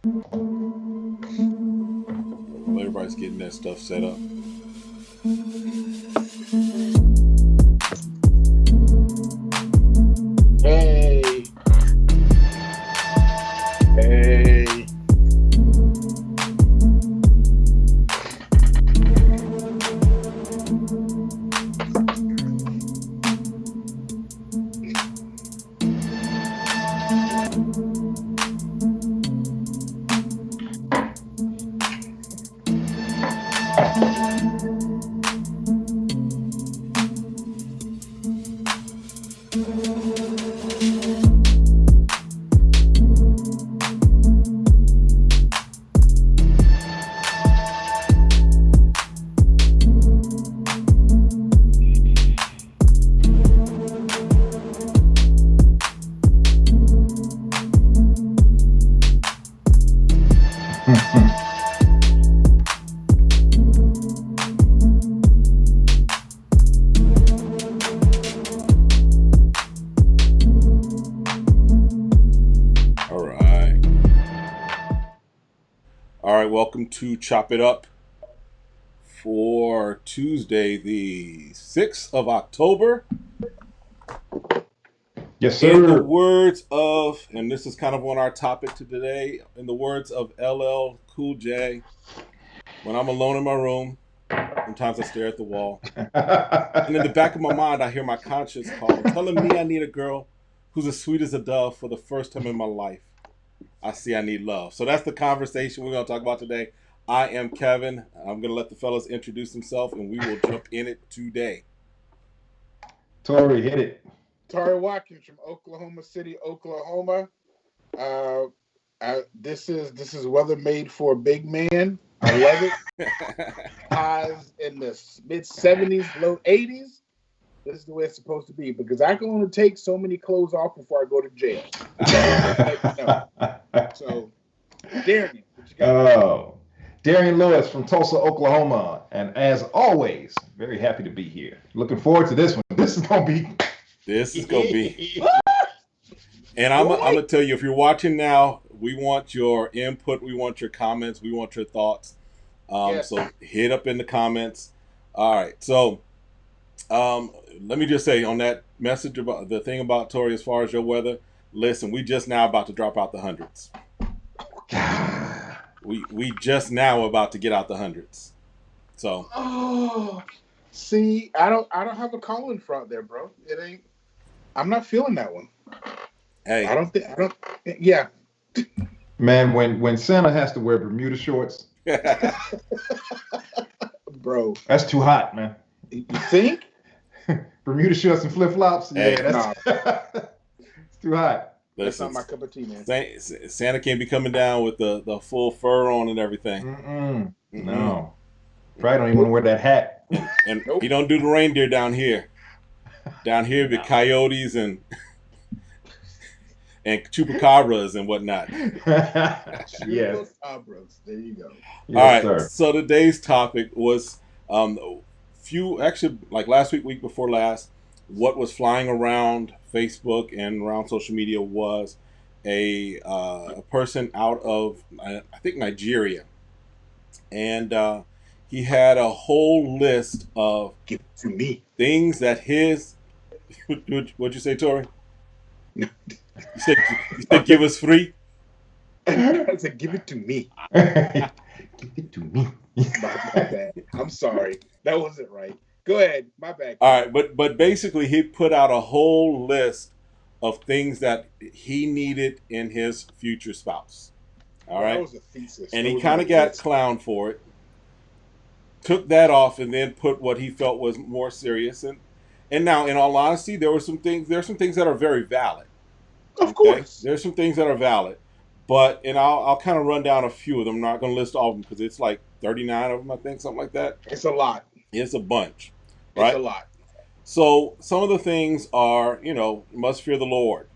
While everybody's getting that stuff set up. Hey, hey. All right. All right. Welcome to Chop It Up for Tuesday, the 6th of October. Yes, In the sir. words of, and this is kind of on our topic to today, in the words of LL Cool J, when I'm alone in my room, sometimes I stare at the wall. And in the back of my mind, I hear my conscience calling, telling me I need a girl who's as sweet as a dove for the first time in my life. I see I need love. So that's the conversation we're going to talk about today. I am Kevin. I'm going to let the fellas introduce themselves and we will jump in it today. Tori, hit it. Tari Watkins from Oklahoma City, Oklahoma. Uh, this is weather made for a big man. I love it. Highs in the mid 70s, low 80s. This is the way it's supposed to be because I can only take so many clothes off before I go to jail. So, Darren, what you got? Oh, Darian Lewis from Tulsa, Oklahoma. And as always, very happy to be here. Looking forward to this one. This is going to be. This is going to be. And I'm going to tell you, if you're watching now, we want your input. We want your comments. We want your thoughts. Yes. So hit up in the comments. All right. So let me just say on that message about the thing about Tori as far as your weather, listen, we just now about to drop out the hundreds. We just now about to get out the hundreds. So Oh, see, I don't have a calling front there, bro. It ain't. I'm not feeling that one. hey, I don't. Yeah, Man, when Santa has to wear Bermuda shorts, bro. that's too hot, man. You think? Bermuda shorts and flip flops, Hey. yeah, that's it's too hot. That's listen, not my cup of tea, man. Santa can't be coming down with the full fur on and everything. Mm-mm. Mm-mm. No, probably don't even want to wear that hat. And Nope. he don't do the reindeer down here. Down here, the coyotes and chupacabras and whatnot. Yes. Chupacabras. There you go. Yes, All right. sir. So today's topic was like last week before last, what was flying around Facebook and around social media was a person out of I think Nigeria, and he had a whole list of Give it to me. things that his what'd you say, Tori? You said give us free. I said, give it to me. Give it to me. My bad. I'm sorry. That wasn't right. Go ahead. My bad. All right, but basically he put out a whole list of things that he needed in his future spouse. All Well, right, that was a thesis. and That he was kind not of a got list. clowned for it. Took that off and then put what he felt was more serious. And now, in all honesty, there were some things. There are some things that are very valid. Of course. There's some things that are valid, and I'll kind of run down a few of them. I'm not going to list all of them because it's like 39 of them, I think, something like that. It's a lot. It's a bunch, It's right? a lot. So some of the things are, must fear the Lord.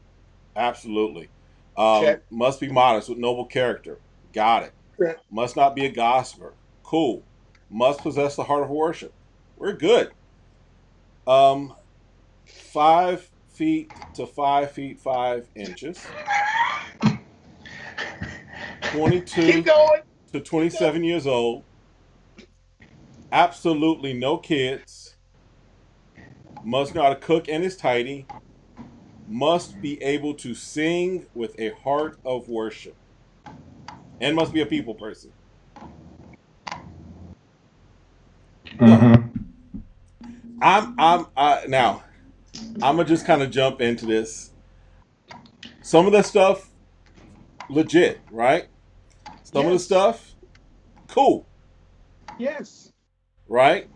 Absolutely. Check. Must be modest with noble character. Got it. Check. Must not be a gossiper. Cool. Must possess the heart of worship. We're good. 5 feet to 5 feet 5 inches. Keep 22 going. to 27 years old, absolutely no kids, must know how to cook and is tidy, must be able to sing with a heart of worship, and must be a people person. So Mm-hmm. now I'm gonna just kind of jump into this. Some of the stuff legit, right? Some of the Yes. stuff cool, Yes. right?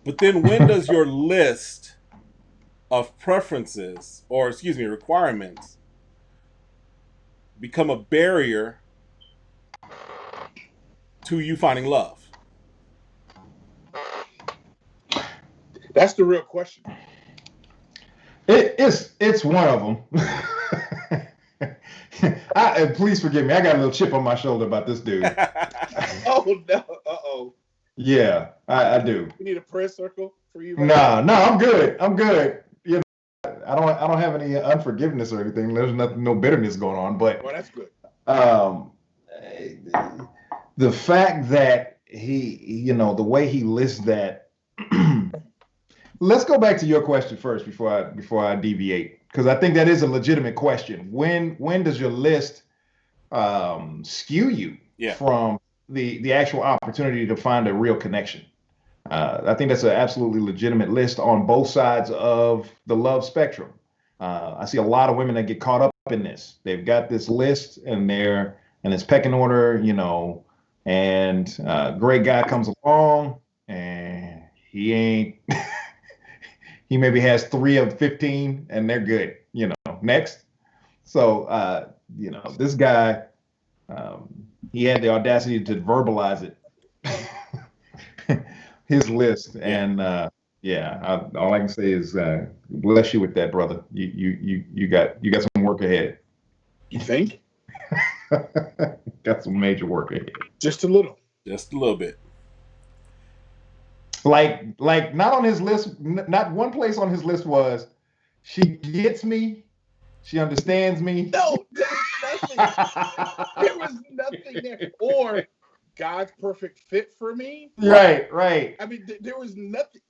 But then when does your list of preferences, or excuse me, requirements, become a barrier to you finding love? That's the real question. It's one of them. And please forgive me. I got a little chip on my shoulder about this dude. Oh no. Uh-oh. Yeah, I do. We need a prayer circle for you right Nah, now. no, I'm good. I'm good. You know, I don't have any unforgiveness or anything. There's nothing, no bitterness going on. But Well, that's good. um, the fact that the way he lists that. Let's go back to your question first before I deviate, because I think that is a legitimate question. When does your list skew you Yeah, from the actual opportunity to find a real connection? I think that's an absolutely legitimate list on both sides of the love spectrum. I see a lot of women that get caught up in this. They've got this list and it's pecking order, and great guy comes along and he ain't. He maybe has 3 of 15 and they're good. Next. So this guy, um, he had the audacity to verbalize it. His list. yeah, And yeah, all I can say is bless you with that, brother. You got some work ahead. You think? Got some major work ahead. Just a little. just a little bit. Like not on his list. Not one place on his list was she gets me, she understands me. No, there was nothing. There was nothing there. Or God's perfect fit for me. Right. I mean, there was nothing.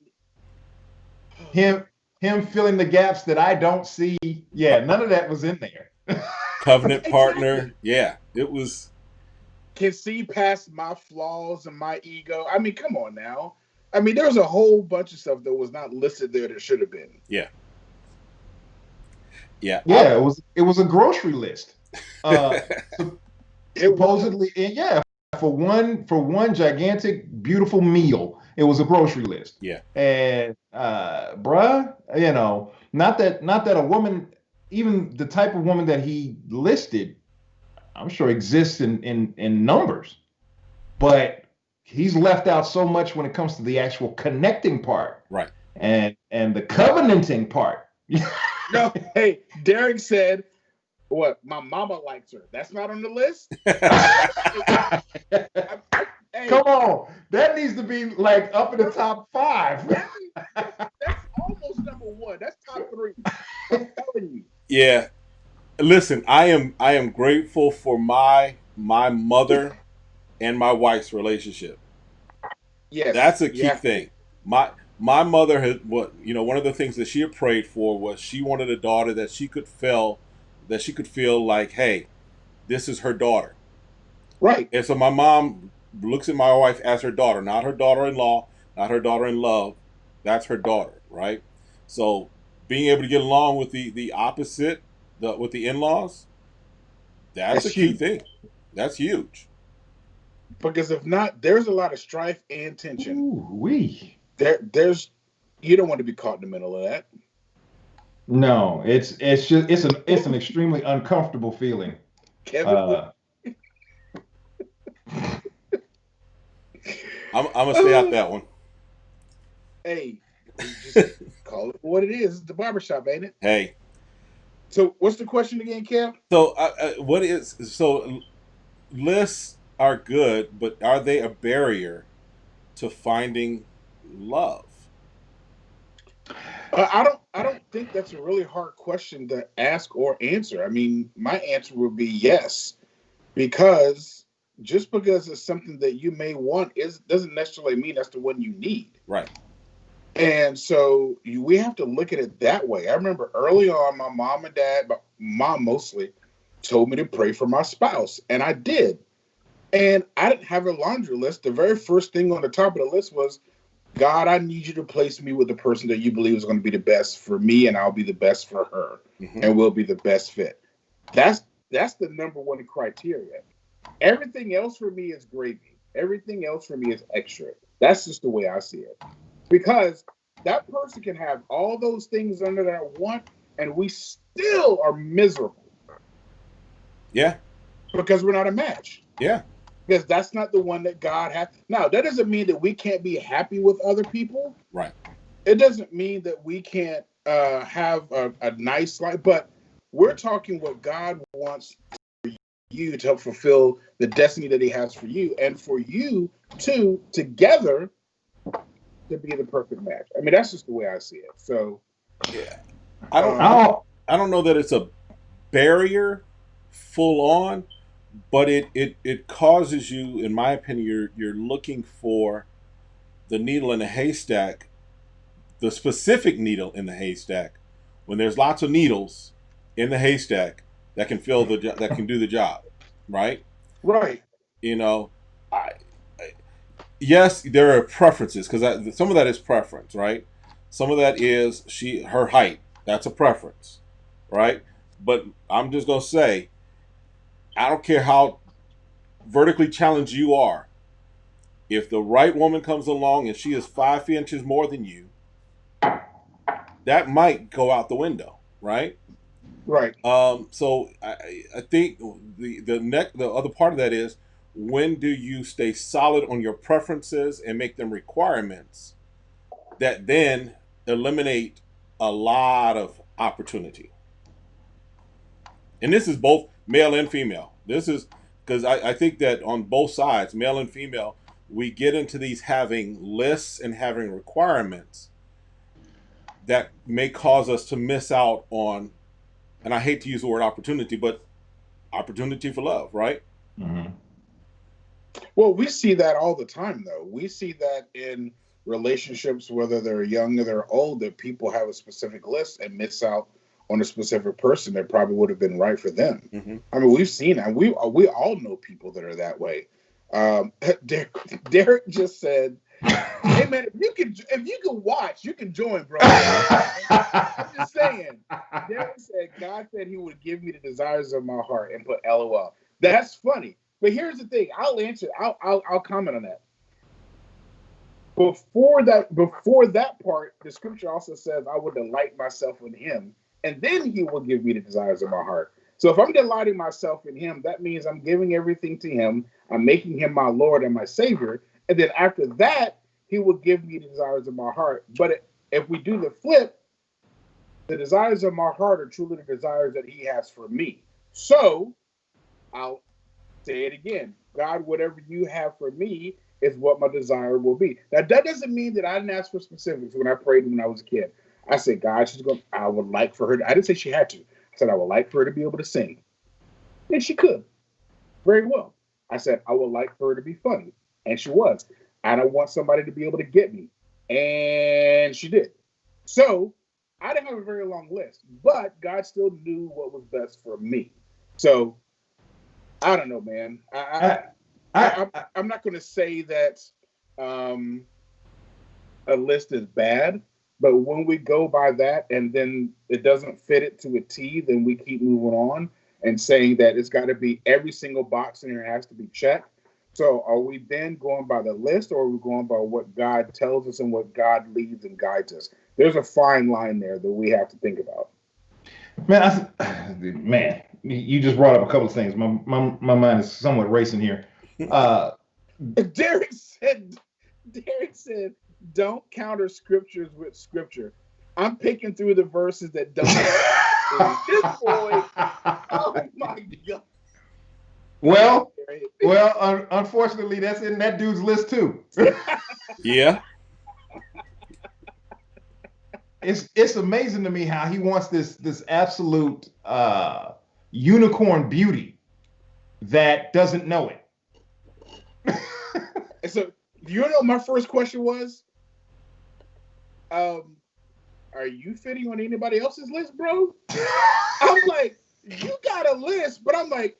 Him him filling the gaps that I don't see. Yeah, none of that was in there. Covenant Exactly. partner. Yeah, it was. Can see past my flaws and my ego. I mean, come on now. I mean, there was a whole bunch of stuff that was not listed there that should have been. Yeah, yeah. Yeah, it was a grocery list. Uh, It was. supposedly, and yeah, for one gigantic beautiful meal, it was a grocery list. Yeah, And bruh, not that a woman, even the type of woman that he listed, I'm sure exists in numbers, but he's left out so much when it comes to the actual connecting part right. and the covenanting part. No, hey, Derek said, what? My mama likes her. That's not on the list? Hey, Come on, that needs to be like up in the top five. that's almost number one. That's top three. I'm telling you. Yeah. Listen, I am grateful for my mother and my wife's relationship. Yes, That's a you key have to. thing. My mother had one of the things that she had prayed for was she wanted a daughter that she could feel like, hey, this is her daughter. Right. And so my mom looks at my wife as her daughter, not her daughter-in-law, not her daughter-in-love. That's her daughter, right? So being able to get along with the opposite, with the in-laws, that's That's a key huge. thing. That's huge. Because if not, there's a lot of strife and tension. Ooh, wee. There's you don't want to be caught in the middle of that. No, it's just it's an extremely uncomfortable feeling. Kevin would Uh, I'm gonna stay out that one. hey, just call it what it is. It's the barbershop, ain't it? Hey, So what's the question again, Kev? so what is so lists are good, but are they a barrier to finding love? I don't think that's a really hard question to ask or answer. I mean, my answer would be yes. because just because it's something that you may want doesn't necessarily mean that's the one you need. Right. And so we have to look at it that way. I remember early on, my mom and dad, but mom mostly, told me to pray for my spouse, and I did. And I didn't have a laundry list. The very first thing on the top of the list was, God, I need you to place me with the person that you believe is going to be the best for me, and I'll be the best for her, and we'll be the best fit. That's the number one criteria. Everything else for me is gravy. Everything else for me is extra. That's just the way I see it. Because that person can have all those things under that want, and we still are miserable. Yeah. Because we're not a match. Yeah. Because that's not the one that God has. Now, that doesn't mean that we can't be happy with other people. Right. It doesn't mean that we can't have a nice life, but we're talking what God wants for you to help fulfill the destiny that He has for you, and for you two together to be the perfect match. I mean, that's just the way I see it. So, yeah, I don't know that it's a barrier full on, but it causes you, in my opinion, you're looking for the needle in the haystack, the specific needle in the haystack, when there's lots of needles in the haystack that can that can do the job, right? right, You know, I, yes, there are preferences because some of that is preference, right? Some of that is her height. That's a preference, right? But I'm just gonna say, I don't care how vertically challenged you are. If the right woman comes along and she is 5 inches more than you, that might go out the window, right? right. So I think the other part of that is, when do you stay solid on your preferences and make them requirements that then eliminate a lot of opportunity. And this is both male and female. This is because I think that on both sides, male and female, we get into these having lists and having requirements that may cause us to miss out on, and I hate to use the word opportunity, but opportunity for love, right? Mm-hmm. Well, we see that all the time, though. We see that in relationships, whether they're young or they're old, that people have a specific list and miss out on a specific person that probably would have been right for them. Mm-hmm. I mean, we've seen that. We all know people that are that way. Derek just said, "Hey man, if you can watch, you can join, bro." I'm just saying. Derek said, "God said He would give me the desires of my heart," and put LOL. That's funny. But here's the thing. I'll answer. I'll comment on that. Before that part, the scripture also says, "I will delight myself in Him, and then He will give me the desires of my heart." So if I'm delighting myself in Him, that means I'm giving everything to Him. I'm making Him my Lord and my Savior, and then after that, He will give me the desires of my heart. But if we do the flip, the desires of my heart are truly the desires that He has for me. So I'll say it again. God, whatever you have for me is what my desire will be. Now, that doesn't mean that I didn't ask for specifics when I prayed when I was a kid. I said, God, I would like for her I didn't say she had to. I said, I would like for her to be able to sing. And she could very well. I said, I would like for her to be funny. And she was. I don't want somebody to be able to get me. And she did. So I didn't have a very long list, but God still knew what was best for me. So I don't know, man. I'm not going to say that a list is bad, but when we go by that and then it doesn't fit it to a T, then we keep moving on and saying that it's got to be every single box in here has to be checked. So are we then going by the list, or are we going by what God tells us and what God leads and guides us? There's a fine line there that we have to think about. Man, you just brought up a couple of things. My mind is somewhat racing here. Uh, Derek said, Derek said, don't counter scriptures with scripture. I'm picking through the verses that don't. This boy, oh my God. well, unfortunately, that's in that dude's list too. Yeah. It's amazing to me how he wants this absolute unicorn beauty that doesn't know it. And so, do you know what my first question was? Are you fitting on anybody else's list, bro? I'm like, you got a list, but I'm like,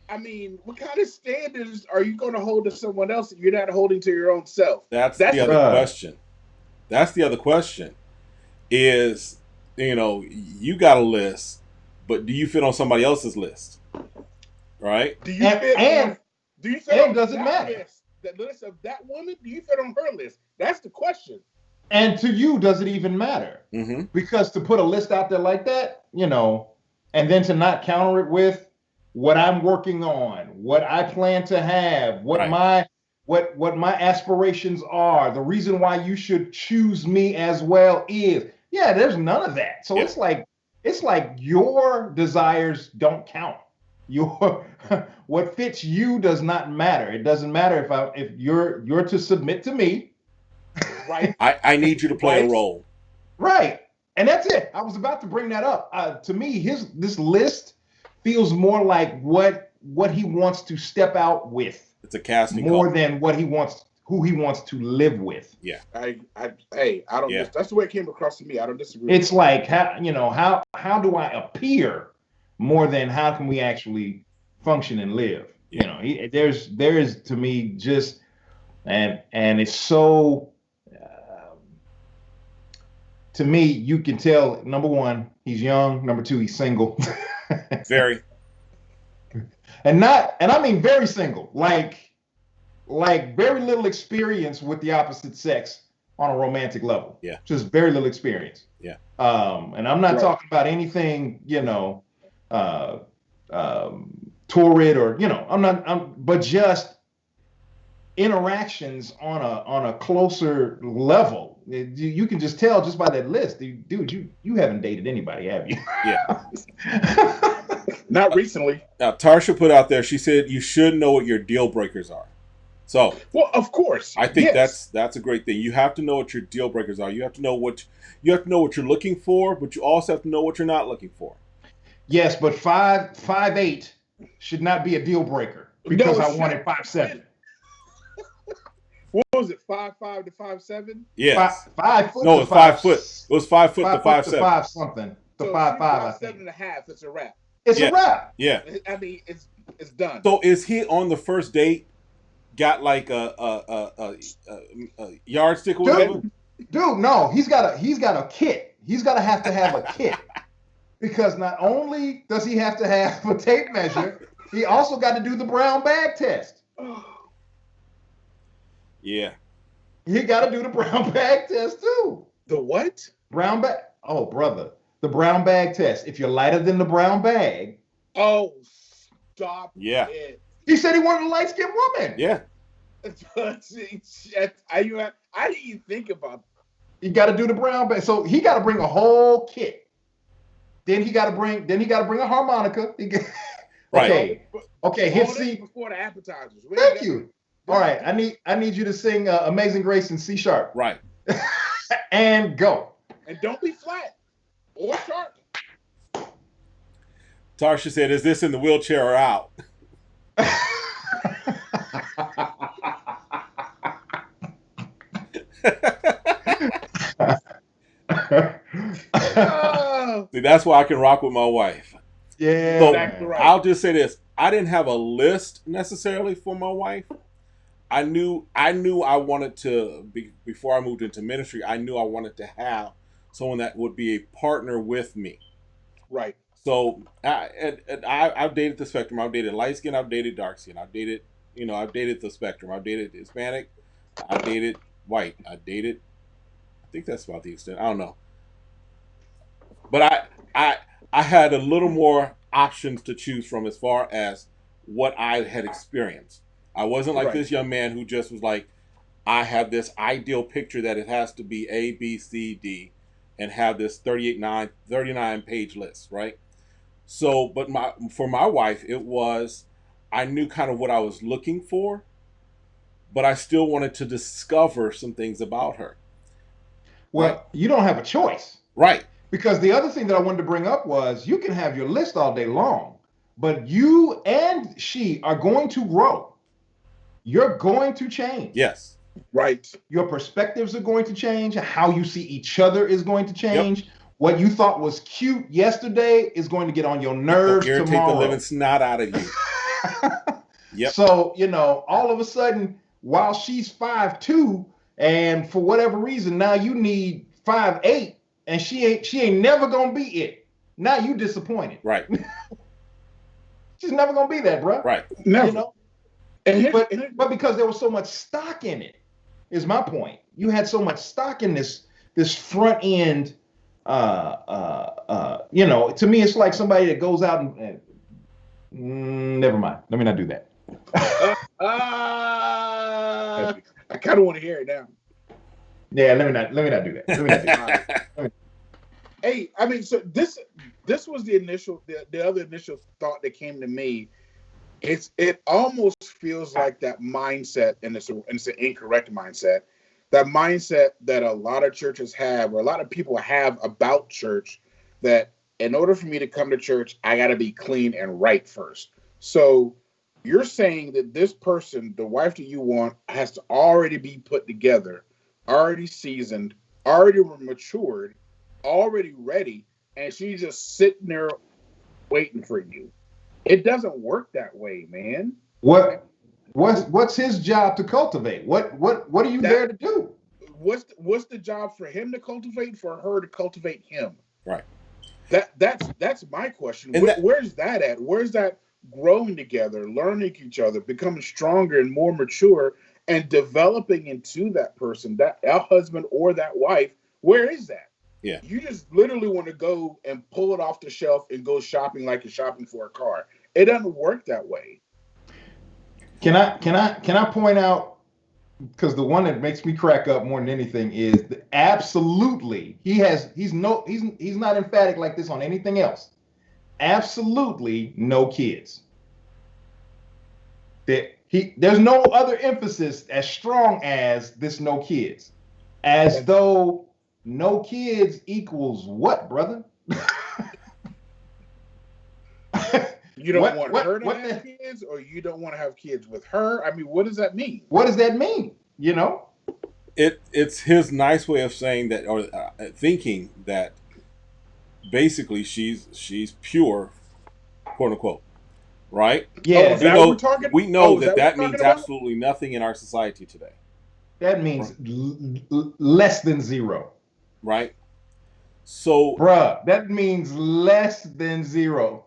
I mean, what kind of standards are you going to hold to someone else that you're not holding to your own self? That's the other question. That's the other question. Is, you got a list, but do you fit on somebody else's list? Right? Do you fit on doesn't that matter. list? The list of that woman? Do you fit on her list? That's the question. And to you, does it even matter? Mm-hmm. Because to put a list out there like that, and then to not counter it with what I'm working on, what I plan to have, what my aspirations are, the reason why you should choose me as well is, there's none of that. So it's like your desires don't count. What fits you does not matter. It doesn't matter if you're to submit to me. Right. I need you to play a role. Right. And that's it. I was about to bring that up. To me, this list feels more like what he wants to step out with. It's a casting more call. Than who he wants to live with. Yeah. I don't. Yeah. That's the way it came across to me. I don't disagree. It's like how do I appear more than how can we actually function and live? Yeah. There is to me just and it's so. To me, you can tell, number one, he's young. Number two, he's single. Very. And I mean very single. Like very little experience with the opposite sex on a romantic level. Yeah. Just very little experience. Yeah. And I'm not talking about anything, torrid or, but just interactions on a closer level. You can just tell just by that list, dude. You haven't dated anybody, have you? Yeah. Not recently. Now Tarsha put out there. She said you should know what your deal breakers are. So, well, of course, I think that's a great thing. You have to know what your deal breakers are. You have to know what you're looking for, but you also have to know what you're not looking for. Yes, but 5'8" should not be a deal breaker because I wanted 5'7". What was it? 5'5" to 5'7"? Yes. 5 foot. No, it's 5 foot. It was 5 foot to 5'7". 5 something. To so 5'5", I think. 7.5. It's a wrap. It's a wrap. Yeah. I mean, it's done. So is he on the first date? Got like a yardstick or whatever? Dude, no, he's got a kit. He's got to have a kit because not only does he have to have a tape measure, he also got to do the brown bag test. Yeah. He got to do the brown bag test too. The what? Brown bag. Oh, brother, the brown bag test. If you're lighter than the brown bag. Oh, stop. Yeah. It. He said he wanted a light-skinned woman. Yeah. I didn't even think about it. You got to do the brown bag. So he got to bring a whole kit. Then he got to bring a harmonica. Right. Okay. Hit C before the appetizers. Thank you. All right. I need you to sing Amazing Grace in C sharp. Right. And go. And don't be flat or sharp. Tarsha said, "Is this in the wheelchair or out?" See, that's why I can rock with my wife. Yeah. So exactly right. I'll just say this: I didn't have a list necessarily for my wife. I knew I wanted to before I moved into ministry. I knew I wanted to have someone that would be a partner with me. Right. So I've dated the spectrum. I've dated light skin. I've dated dark skin. I've dated the spectrum. I've dated Hispanic. I've dated white. I think that's about the extent. I don't know. But I had a little more options to choose from as far as what I had experienced. I wasn't like this young man who just was like, I have this ideal picture that it has to be A, B, C, D, and have this 39 page list, right? So, but for my wife, it was, I knew kind of what I was looking for, but I still wanted to discover some things about her. Well, you don't have a choice. Right. Because the other thing that I wanted to bring up was you can have your list all day long, but you and she are going to grow. You're going to change. Yes. Right. Your perspectives are going to change. How you see each other is going to Yep. change. What you thought was cute yesterday is going to get on your It'll nerves irritate the living tomorrow. snot out of you. Yep. So, all of a sudden, while she's 5'2", and for whatever reason, now you need 5'8", and she ain't never gonna be it. Now you disappointed. Right. She's never gonna be that, bro. Right. Never. But because there was so much stock in it, is my point. You had so much stock in this front end. To me, it's like somebody that goes out and never mind. Let me not do that. I kind of want to hear it now. Yeah, let me not do that. Let me not do that. Hey, I mean, so this was the other initial thought that came to me. It almost feels like that mindset, and it's an incorrect mindset. That mindset that a lot of churches have, or a lot of people have about church, that in order for me to come to church, I got to be clean and right first. So you're saying that this person, the wife that you want, has to already be put together, already seasoned, already matured, already ready, and she's just sitting there waiting for you. It doesn't work that way, man. What's his job to cultivate? What are you there to do? What's the job for him to cultivate, for her to cultivate him? Right. That's my question. And where's that at? Where's that growing together, learning each other, becoming stronger and more mature, and developing into that person, that husband or that wife? Where is that? Yeah. You just literally want to go and pull it off the shelf and go shopping like you're shopping for a car. It doesn't work that way. Can I point out, because the one that makes me crack up more than anything is absolutely he's not emphatic like this on anything else. Absolutely no kids. There's no other emphasis as strong as this no kids. As though no kids equals what, brother? You don't want her to have kids, or you don't want to have kids with her? I mean, what does that mean? What does that mean? It's his nice way of saying that, or thinking that basically she's pure, quote unquote, right? Yeah. We know that means absolutely nothing in our society today. That means less than zero. Right. So, bruh, that means less than zero.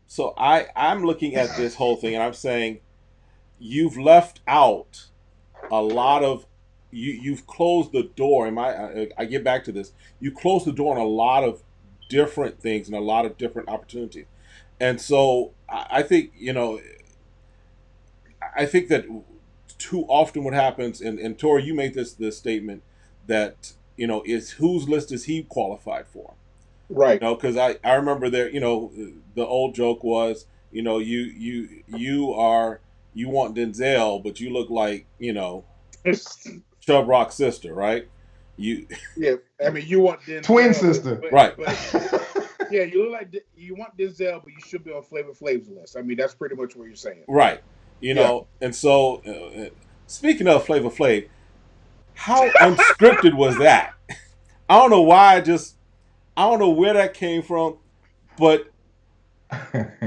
So I'm looking at this whole thing and I'm saying, you've left out a lot of, you've closed the door. I get back to this. You closed the door on a lot of different things and a lot of different opportunities. And so I think, I think that too often what happens, and Tori, you made this statement that, is whose list is he qualified for? Right. Because I remember there, the old joke was, you want Denzel, but you look like, Chub Rock's sister, right? Yeah, I mean, you want Denzel, twin sister, right? Yeah, you look like you want Denzel, but you should be on Flavor Flav's list. I mean, that's pretty much what you're saying, right? And so speaking of Flavor Flav, how unscripted was that? I don't know why. I don't know where that came from, but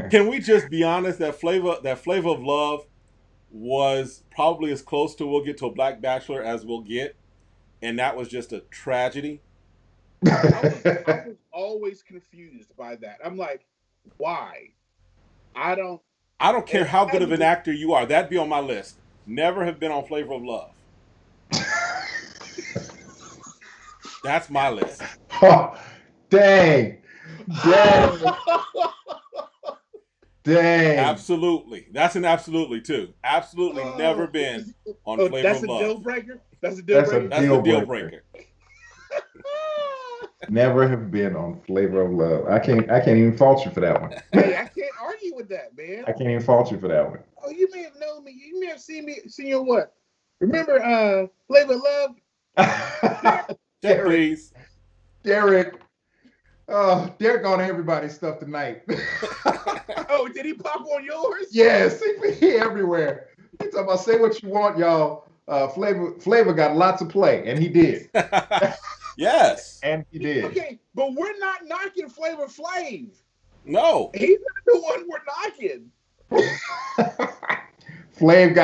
can we just be honest that Flavor of Love was probably as close to we'll get to a Black Bachelor as we'll get, and that was just a tragedy. I was always confused by that. I'm like, why? I don't care how good of an actor you are. That'd be on my list. Never have been on Flavor of Love. That's my list. Oh, dang. Absolutely. That's an absolutely too. Absolutely never been on Flavor of Love. That's a deal breaker? That's a deal breaker? Never have been on Flavor of Love. I can't even fault you for that one. Hey, I can't argue with that, man. I can't even fault you for that one. Oh, you may have known me. You may have seen you what? Remember Flavor of Love? Derek, please. Derek. Oh, Derek on everybody's stuff tonight. Oh, did he pop on yours? Yes, he everywhere. He talking about say what you want, y'all. Flavor got lots of play, and he did. Yes. And he did. Okay, but we're not knocking Flavor Flav. No. He's not the one we're knocking. Flav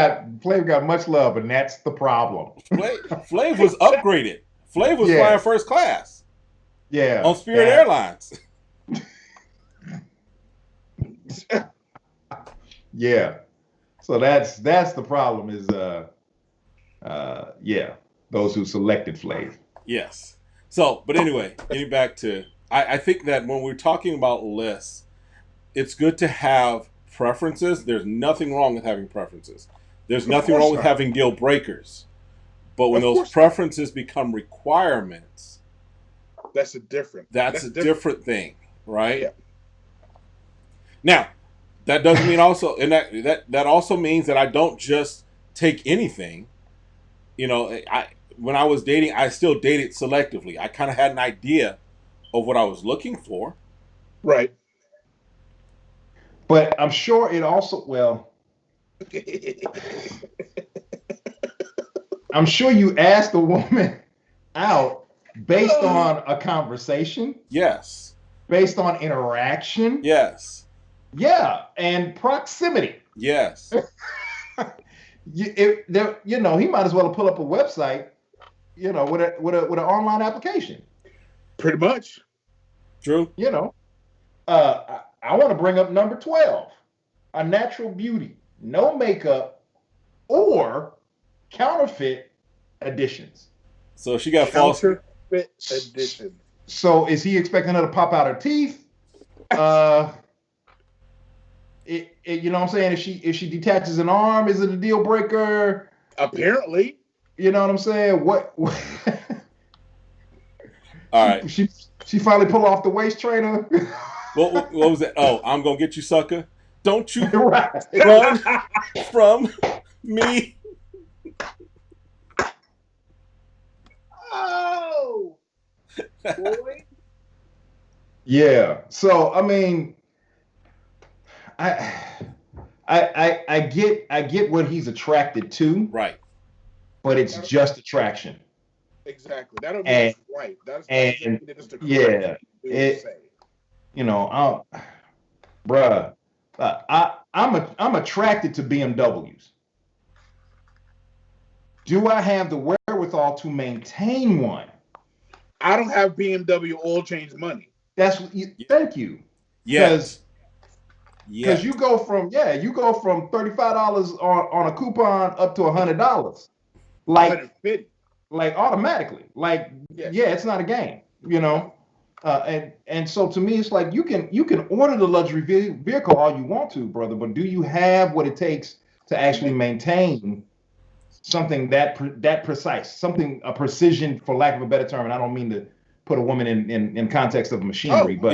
got much love, and that's the problem. Flav was upgraded. Flav was flying Yes. first class Yeah. on Spirit Airlines. Yeah. So that's the problem is yeah, those who selected Flav. Yes. So, but anyway, getting back to, I think that when we're talking about lists, it's good to have preferences. There's nothing wrong with having preferences. There's nothing wrong with having deal breakers. But when those preferences become requirements, that's a different thing, right? Yeah. Now, that doesn't mean also, and that also means that I don't just take anything. You know, when I was dating, I still dated selectively. I kind of had an idea of what I was looking for. Right. But I'm sure it also, well, I'm sure you asked the woman out based on a conversation. Yes. Based on interaction. Yes. Yeah, and proximity. Yes. He might as well pull up a website, with an online application. Pretty much. True. I want to bring up number 12, a natural beauty, no makeup or counterfeit additions. So she got counterfeit additions. So is he expecting her to pop out her teeth? You know what I'm saying? If she detaches an arm, is it a deal breaker? Apparently. You know what I'm saying? What All right. She finally pulled off the waist trainer. What was it? Oh, I'm gonna get you, sucker. Don't you right. run from me. Oh boy. Yeah. So I mean, I get what he's attracted to. Right. But it's just attraction. Exactly. That'll be right. That's the yeah. Bruh, I'm attracted to BMWs. Do I have the wherewithal to maintain one? I don't have BMW oil change money. Thank you. Yes. Because you go from $35 on a coupon up to $100. Like automatically. It's not a game, and so to me it's like you can order the luxury vehicle all you want to, brother, but do you have what it takes to actually maintain something that precise, a precision, for lack of a better term? And I don't mean to put a woman in context of machinery, but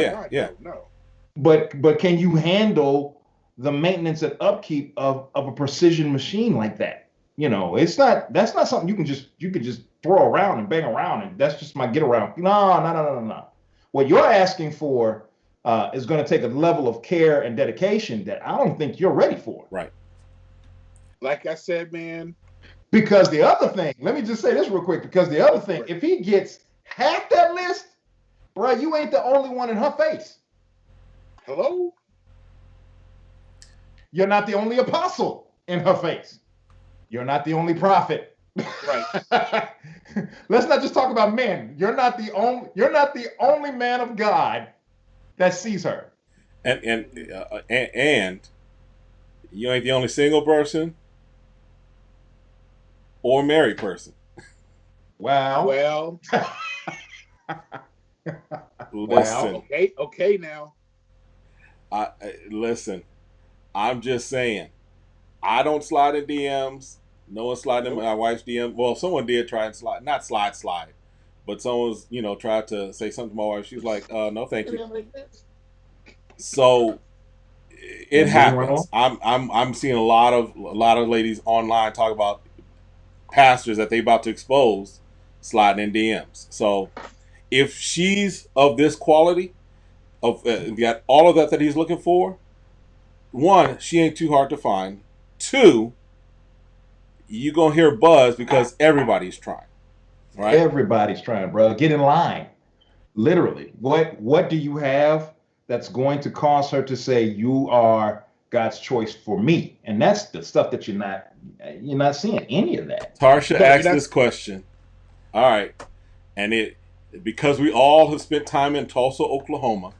can you handle the maintenance and upkeep of a precision machine like that? That's not something you can just throw around and bang around and that's just my get around. No. What you're asking for is going to take a level of care and dedication that I don't think you're ready for. Right. Like I said, man. Because the other thing, let me just say this real quick, because the other thing, if he gets half that list, bro, you ain't the only one in her face. Hello? You're not the only apostle in her face. You're not the only prophet. Right. Let's not just talk about men. You're not the only man of God that sees her. And you ain't the only single person or married person. Wow. Well. Listen. Okay now. Listen. I'm just saying. I don't slide in DMs. No one slid in my wife's DM. Well, someone did try and slide. Not slide. But someone's, tried to say something to my wife. She was like, no, thank you. So it happens. I'm seeing a lot of ladies online talk about pastors that they about to expose sliding in DMs. So if she's of this quality, got all of that he's looking for. One, she ain't too hard to find. Two, you gonna hear buzz because everybody's trying, right? Everybody's trying, brother. Get in line. Literally. What do you have that's going to cause her to say you are God's choice for me? And that's the stuff that you're not seeing any of that. Tarsha asked this question. All right, and it because we all have spent time in Tulsa, Oklahoma.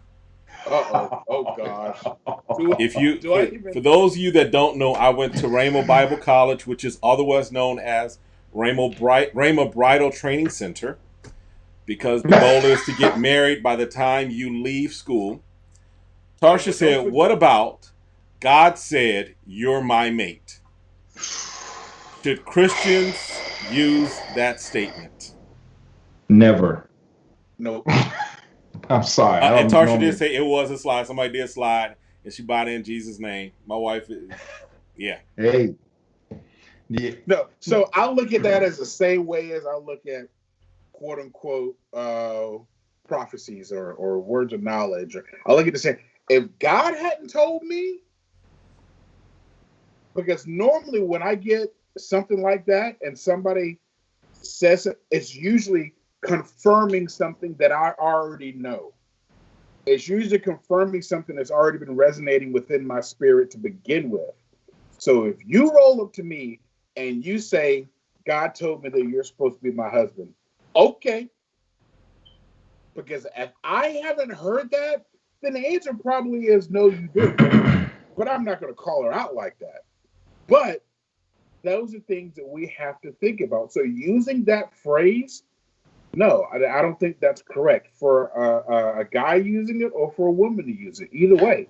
Oh gosh. If you, for those of you that don't know, I went to Rhema Bible College, which is otherwise known as Rhema Bridal Training Center, because the goal is to get married by the time you leave school. Tarsha said, "What about God said you're my mate?" Should Christians use that statement? Never. No. I'm sorry. And Tarsha did say it was a slide. Somebody did slide, and she bought in Jesus' name. My wife, yeah. Hey. Yeah. No. So I look at that as the same way as I look at quote unquote prophecies or words of knowledge. I look at the same. If God hadn't told me, because normally when I get something like that and somebody says it, it's usually confirming something that I already know. It's usually confirming something that's already been resonating within my spirit to begin with. So if you roll up to me and you say, God told me that you're supposed to be my husband, okay. Because if I haven't heard that, then the answer probably is no, you didn't. But I'm not going to call her out like that. But those are things that we have to think about. So using that phrase, no, I don't think that's correct for a guy using it or for a woman to use it. Either way,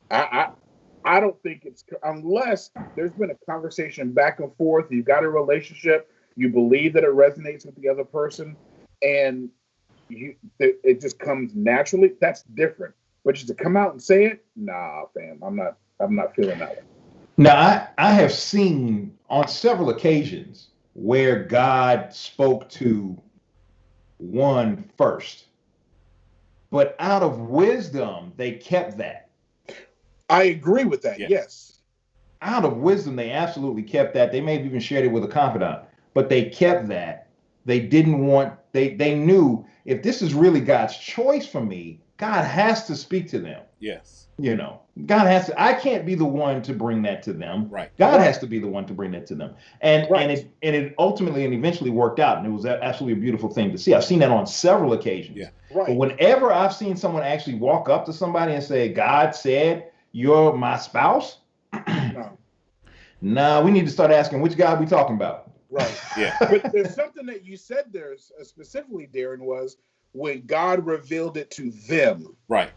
I don't think it's, unless there's been a conversation back and forth, you've got a relationship, you believe that it resonates with the other person, and it just comes naturally. That's different. But just to come out and say it, nah, fam, I'm not feeling that way. Now, I have seen on several occasions where God spoke to one first, but out of wisdom, they kept that. I agree with that. Yes. Out of wisdom, they absolutely kept that. They may have even shared it with a confidant, but they kept that. They didn't want, they knew if this is really God's choice for me, God has to speak to them. Yes. God has to, I can't be the one to bring that to them. Right. God has to be the one to bring that to them. And it ultimately and eventually worked out. And it was absolutely a beautiful thing to see. I've seen that on several occasions. Yeah. Right. But whenever I've seen someone actually walk up to somebody and say, God said, you're my spouse. No, we need to start asking which God we talking about. Right. Yeah. But there's something that you said there specifically, Darren, was when God revealed it to them. Right.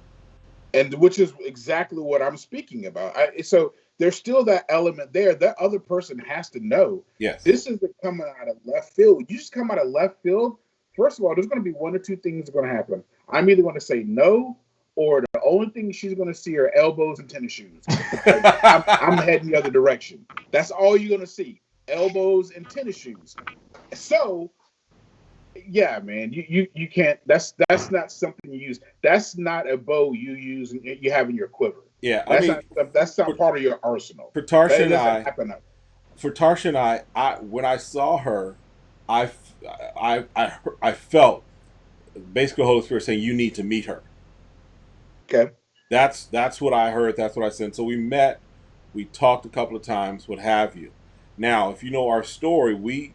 And which is exactly what I'm speaking about. So there's still that element there. That other person has to know. Yes. This isn't coming out of left field. You just come out of left field. First of all, there's going to be one or two things that are going to happen. I'm either going to say no, or the only thing she's going to see are elbows and tennis shoes. I'm heading the other direction. That's all you're going to see. Elbows and tennis shoes. So, yeah, man, you can't. That's not something you use. That's not a bow you use and you have in your quiver. Yeah, that's not part of your arsenal. For Tarsha and I, when I saw her, I felt basically the Holy Spirit saying, "You need to meet her." Okay. That's what I heard. That's what I said. So we met, we talked a couple of times, what have you. Now, if you know our story, we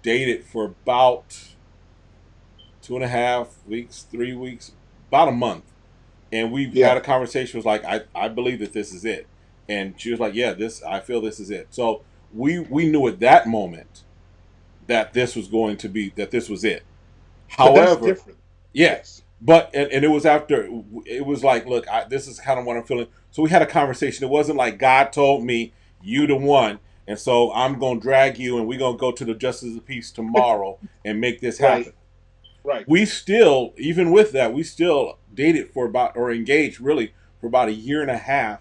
dated for about 2.5 weeks, 3 weeks, about a month, and we had a conversation. It was like, I believe that this is it, and she was like, yeah, I feel this is it. So we knew at that moment that this was it. However, that's different. Yes. But and it was after, it was like, look, this is kind of what I'm feeling. So we had a conversation. It wasn't like God told me you the one, and so I'm gonna drag you, and we're gonna go to the justice of the peace tomorrow and make this happen. Right. We still, even with that, we still dated for about, or engaged really for about 1.5 years,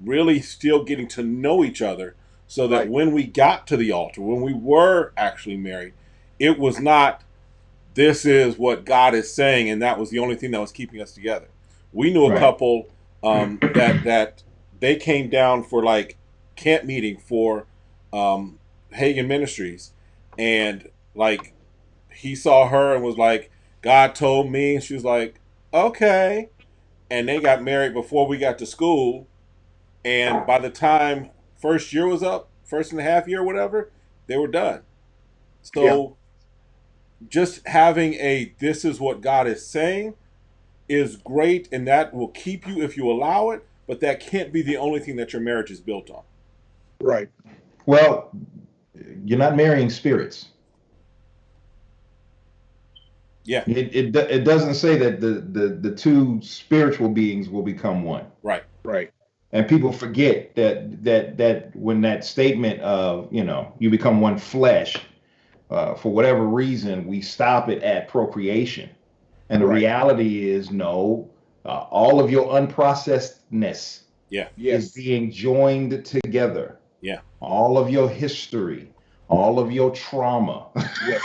really still getting to know each other, so that when we got to the altar, when we were actually married, it was not, this is what God is saying, and that was the only thing that was keeping us together. We knew a Right. couple that they came down for like camp meeting for Hagen Ministries, and like he saw her and was like, God told me, and she was like, okay, and they got married before we got to school, and by the time first year was up, first and a half year, whatever, they were done. Yeah. So just having a this is what God is saying is great, and that will keep you if you allow it, but that can't be the only thing that your marriage is built on. Right. Well, you're not marrying spirits. Yeah, It doesn't say that the two spiritual beings will become one. right. Right. And people forget that when that statement of, you become one flesh, for whatever reason, we stop it at procreation. And the Right. reality is, no, all of your unprocessedness Yeah, is Yes. being joined together. yeah. All of your history, all of your trauma, Yes.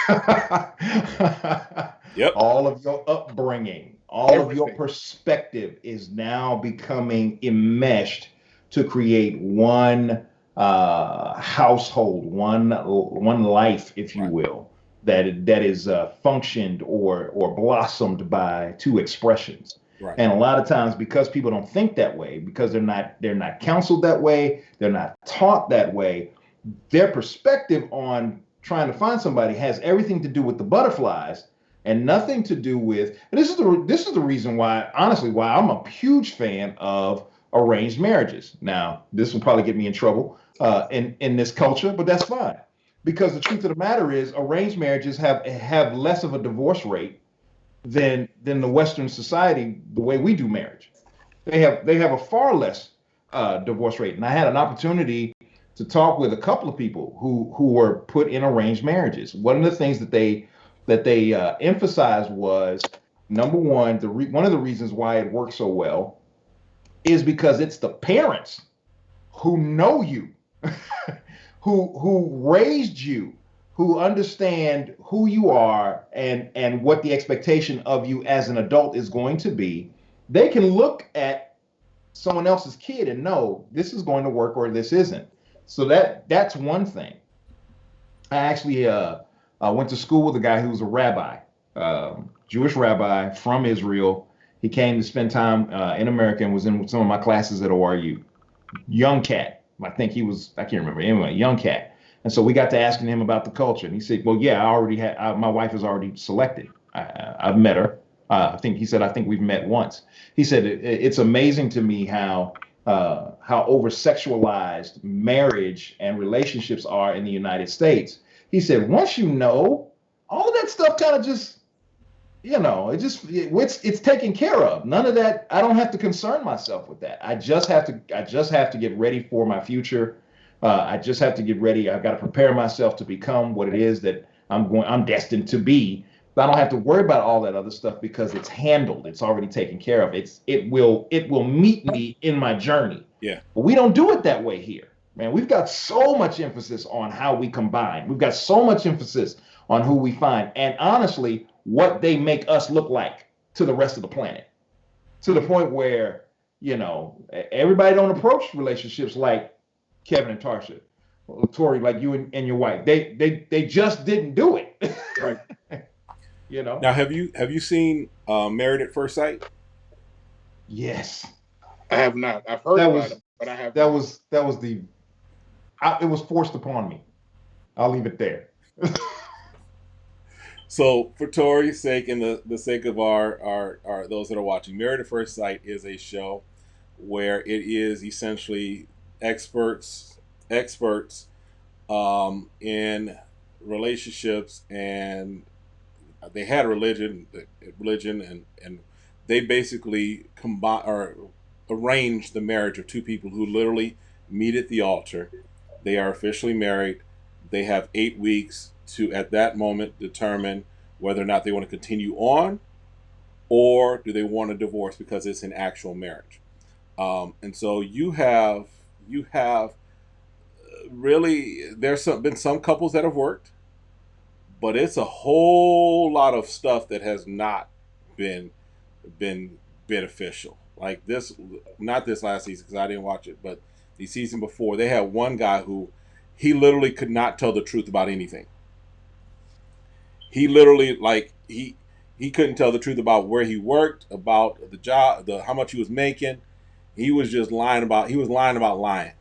Yep. all of your upbringing, all of your Everything. perspective is now becoming enmeshed to create one household, one life, if you Right. will, that is functioned or blossomed by two expressions. Right. And a lot of times, because people don't think that way, because they're not counseled that way, they're not taught that way, their perspective on trying to find somebody has everything to do with the butterflies and nothing to do with. And this is the reason why, honestly, why I'm a huge fan of arranged marriages. Now, this will probably get me in trouble in this culture, but that's fine, because the truth of the matter is, arranged marriages have less of a divorce rate than the Western society, the way we do marriage. They have a far less divorce rate. And I had an opportunity to talk with a couple of people who were put in arranged marriages. One of the things that they emphasized was, number one, one of the reasons why it works so well is because it's the parents who know you, who raised you, who understand who you are and what the expectation of you as an adult is going to be. They can look at someone else's kid and know this is going to work or this isn't. So that's one thing. I actually went to school with a guy who was a rabbi, Jewish rabbi from Israel. He came to spend time in America and was in some of my classes at ORU. Young cat. I think he was, I can't remember. Anyway, young cat. And so we got to asking him about the culture. And he said, well, yeah, I already had, my wife is already selected. I've met her. I think we've met once. He said, it's amazing to me how over sexualized marriage and relationships are in the United States. He said, once you know, all of that stuff kind of just, it's taken care of. None of that. I don't have to concern myself with that. I just have to get ready for my future. I just have to get ready. I've got to prepare myself to become what it is that I'm destined to be. But I don't have to worry about all that other stuff because it's handled. It's already taken care of. It will meet me in my journey. Yeah. But we don't do it that way here, man. We've got so much emphasis on how we combine. We've got so much emphasis on who we find, and honestly, what they make us look like to the rest of the planet. To the point where, everybody don't approach relationships like Kevin and Tarsha, or Tori, like you and your wife. They just didn't do it. Right. Now, have you seen Married at First Sight? Yes, I have not. I've heard that about was it, but I have that not. was that was the it was forced upon me. I'll leave it there. So, for Tori's sake and the sake of our those that are watching, Married at First Sight is a show where it is essentially experts in relationships, and they had religion, and they basically combine or arrange the marriage of two people who literally meet at the altar. They are officially married. They have 8 weeks to, at that moment, determine whether or not they want to continue on or do they want a divorce because it's an actual marriage. And so you have really, been some couples that have worked, but it's a whole lot of stuff that has not been been beneficial. Like this, not this last season because I didn't watch it, but the season before, they had one guy who he literally could not tell the truth about anything. He literally he couldn't tell the truth about where he worked, about the job, the how much he was making. He was just lying about lying.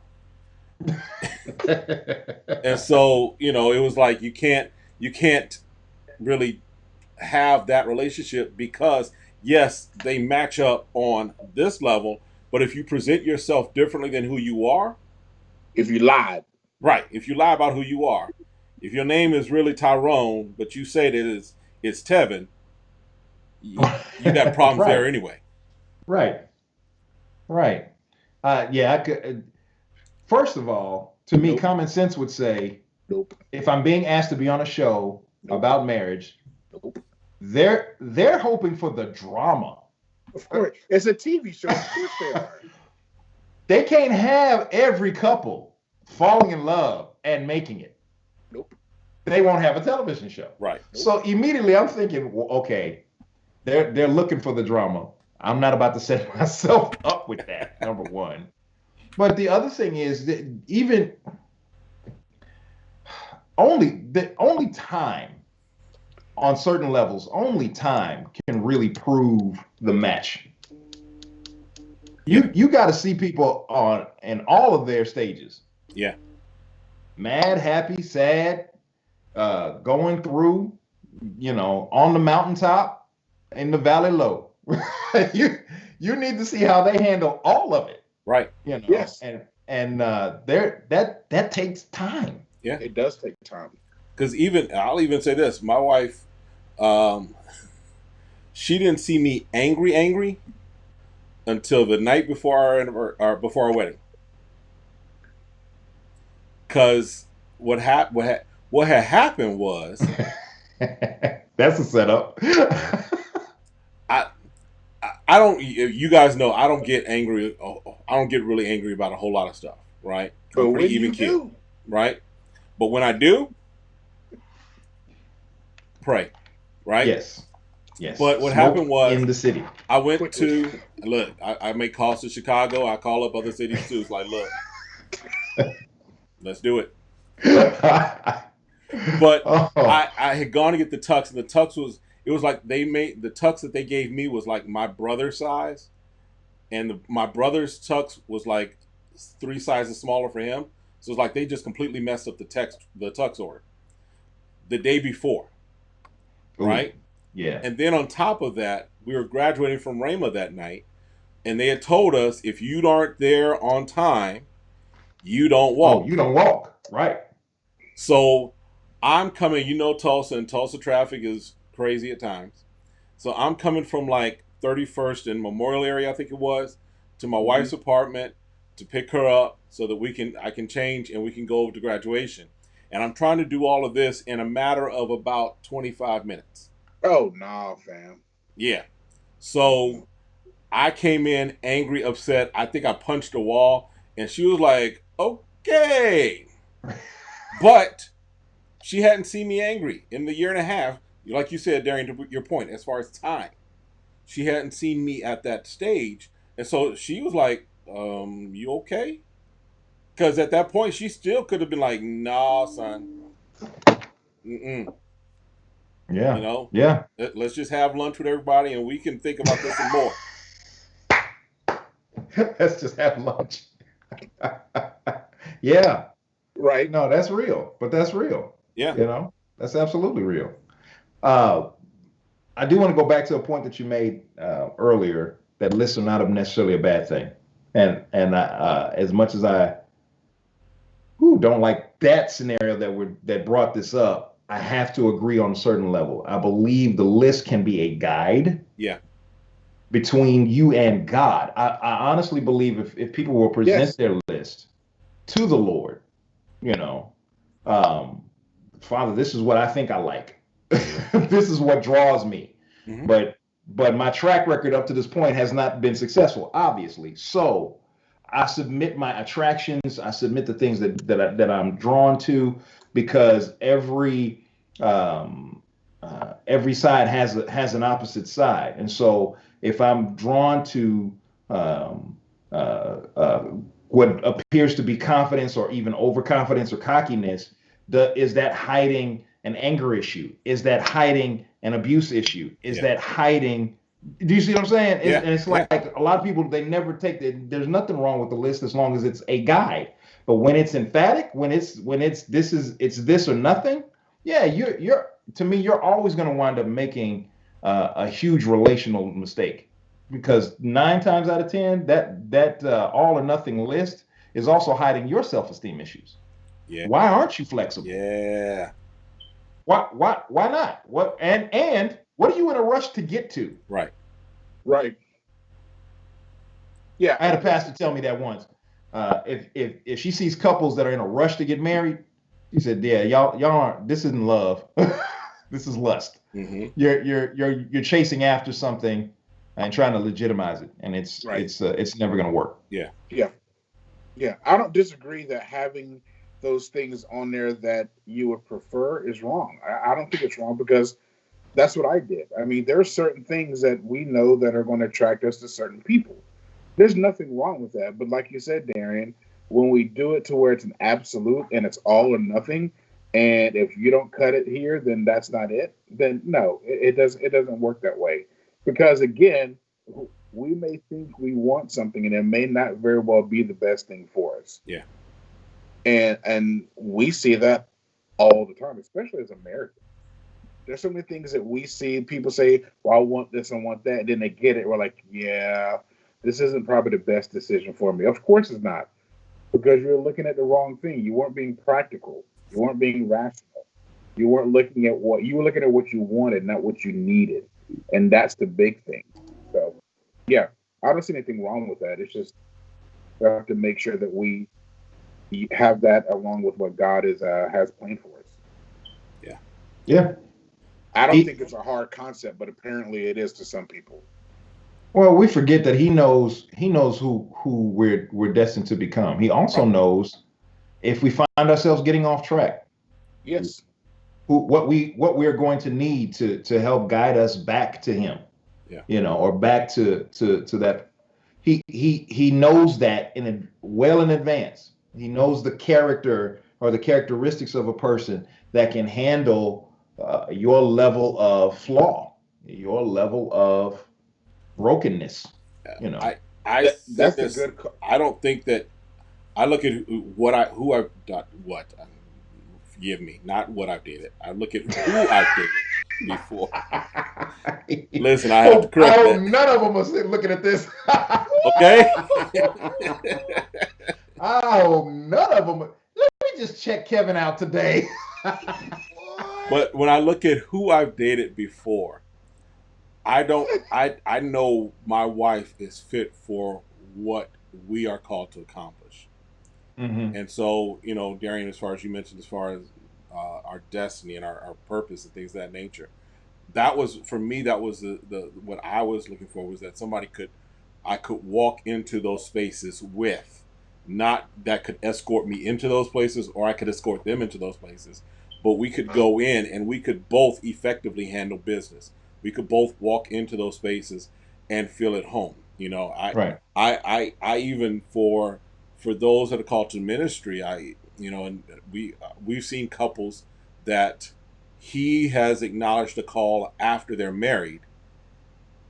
And so, it was like you can't really have that relationship because yes, they match up on this level, but if you present yourself differently than who you are, If you lied, right, if you lie about who you are, if your name is really Tyrone, but you say that it's Tevin, you got problems there Right, anyway. right, right. Yeah, I could. First of all, to me, nope, common sense would say nope, if I'm being asked to be on a show nope, about marriage, nope. they're hoping for the drama. Of course, it's a TV show. Of course they are. They can't have every couple falling in love and making it. Nope. They won't have a television show. Right. Nope. So immediately I'm thinking, well, okay, they're looking for the drama. I'm not about to set myself up with that. Number one. But the other thing is that even only time on certain levels, only time can really prove the match. You got to see people on in all of their stages. Yeah. Mad, happy, sad, going through, on the mountaintop, in the valley low. you you need to see how they handle all of it. Right. Yes. And that takes time. Yeah. It does take time. Because I'll even say this: my wife, she didn't see me angry until the night before before our wedding. Because what had happened was That's a setup. I I don't. You guys know I don't get angry. I don't get really angry about a whole lot of stuff. Right? But I'm when pretty even you kid. do, Right? But when I do, pray. Right? Yes. Yes. But what Smoke happened was in the city. I went quickly. to look. I make calls to Chicago. I call up other cities too. It's like, look, let's do it. But Oh. I had gone to get the tux, and the tux was like they made the tux that they gave me was like my brother's size, and my brother's tux was like 3 sizes smaller for him. So it's like they just completely messed up the tux order the day before, Ooh, right? yeah. And then on top of that, we were graduating from Rhema that night, and they had told us if you aren't there on time, you don't walk. Oh, you don't walk. Right. So I'm coming, Tulsa, and Tulsa traffic is crazy at times. So I'm coming from like 31st and Memorial area, I think it was, to my wife's apartment to pick her up so that I can change and we can go over to graduation. And I'm trying to do all of this in a matter of about 25 minutes. Oh no, fam. Yeah. So I came in angry, upset. I think I punched a wall, and she was like, "Okay." But she hadn't seen me angry in the year and a half. Like you said, Darian, to your point, as far as time, she hadn't seen me at that stage. And so she was like, you okay? Because at that point, she still could have been like, nah, son. Mm-mm. Yeah. Yeah. Let's just have lunch with everybody and we can think about this some more. Let's just have lunch. Yeah. Right. No, that's real. But that's real. Yeah. That's absolutely real. I do want to go back to a point that you made earlier that lists are not necessarily a bad thing. And as much as I don't like that scenario that brought this up, I have to agree on a certain level. I believe the list can be a guide. Yeah. Between you and God. I honestly believe if people will present their list to the Lord, Father, this is what I think I like. This is what draws me. Mm-hmm. But my track record up to this point has not been successful, obviously. So I submit my attractions. I submit the things that I'm drawn to, because every side has an opposite side, and so if I'm drawn to um, what appears to be confidence or even overconfidence or cockiness, is that hiding an anger issue? Is that hiding an abuse issue? Is Yeah. that hiding? Do you see what I'm saying? Yeah. And it's Yeah. like a lot of people, they never take there's nothing wrong with the list as long as it's a guide. But when it's emphatic, when it's it's this or nothing, yeah, you're to me, you're always going to wind up making a huge relational mistake, because 9 times out of 10, that all or nothing list is also hiding your self-esteem issues. Yeah. Why aren't you flexible? Yeah. Why not? What and what are you in a rush to get to? Right. Right. Yeah. I had a pastor tell me that once. If she sees couples that are in a rush to get married, she said, "Yeah, y'all aren't. This isn't love. This is lust. Mm-hmm. You're chasing after something and trying to legitimize it, and Right. it's never going to work." Yeah. Yeah. Yeah. I don't disagree that having those things on there that you would prefer is wrong. I don't think it's wrong because that's what I did. I mean, there are certain things that we know that are going to attract us to certain people. There's nothing wrong with that. But like you said, Darian, when we do it to where it's an absolute and it's all or nothing, and if you don't cut it here, then that's not it. Then no, it doesn't work that way. Because again, we may think we want something and it may not very well be the best thing for us. Yeah. And we see that all the time, especially as Americans. There's so many things that we see people say, well, I want this, I want that, and then they get it. We're like, yeah, this isn't probably the best decision for me. Of course it's not, because you're looking at the wrong thing. You weren't being practical. You weren't being rational. You weren't looking at what you were looking at what you wanted, not what you needed. And that's the big thing. So yeah, I don't see anything wrong with that. It's just we have to make sure that we have that along with what God is has planned for us. Yeah. Yeah. I don't think it's a hard concept, but apparently it is to some people. Well, we forget that he knows who we're destined to become. He also knows if we find ourselves getting off track, Yes. what we are going to need to help guide us back to him. Yeah. Or back to that. He knows that well in advance. He knows the character or the characteristics of a person that can handle your level of flaw, your level of brokenness. I think That's a good. I don't think that I look at who I've done forgive me, not what I've dated. I look at who I've dated before. Listen, I have to correct I hope that. none of them are looking at this. Okay. I hope none of them. Let me just check Kevin out today. But when I look at who I've dated before, I don't. I know my wife is fit for what we are called to accomplish. Mm-hmm. And so, Darian, as far as you mentioned, as far as our destiny and our purpose and things of that nature, that was for me. That was the what I was looking for, was that I could walk into those spaces with, not that could escort me into those places or I could escort them into those places, but we could go in and we could both effectively handle business. We could both walk into those spaces and feel at home. Right. I even for those that are called to ministry, and we've seen couples that he has acknowledged the call after they're married,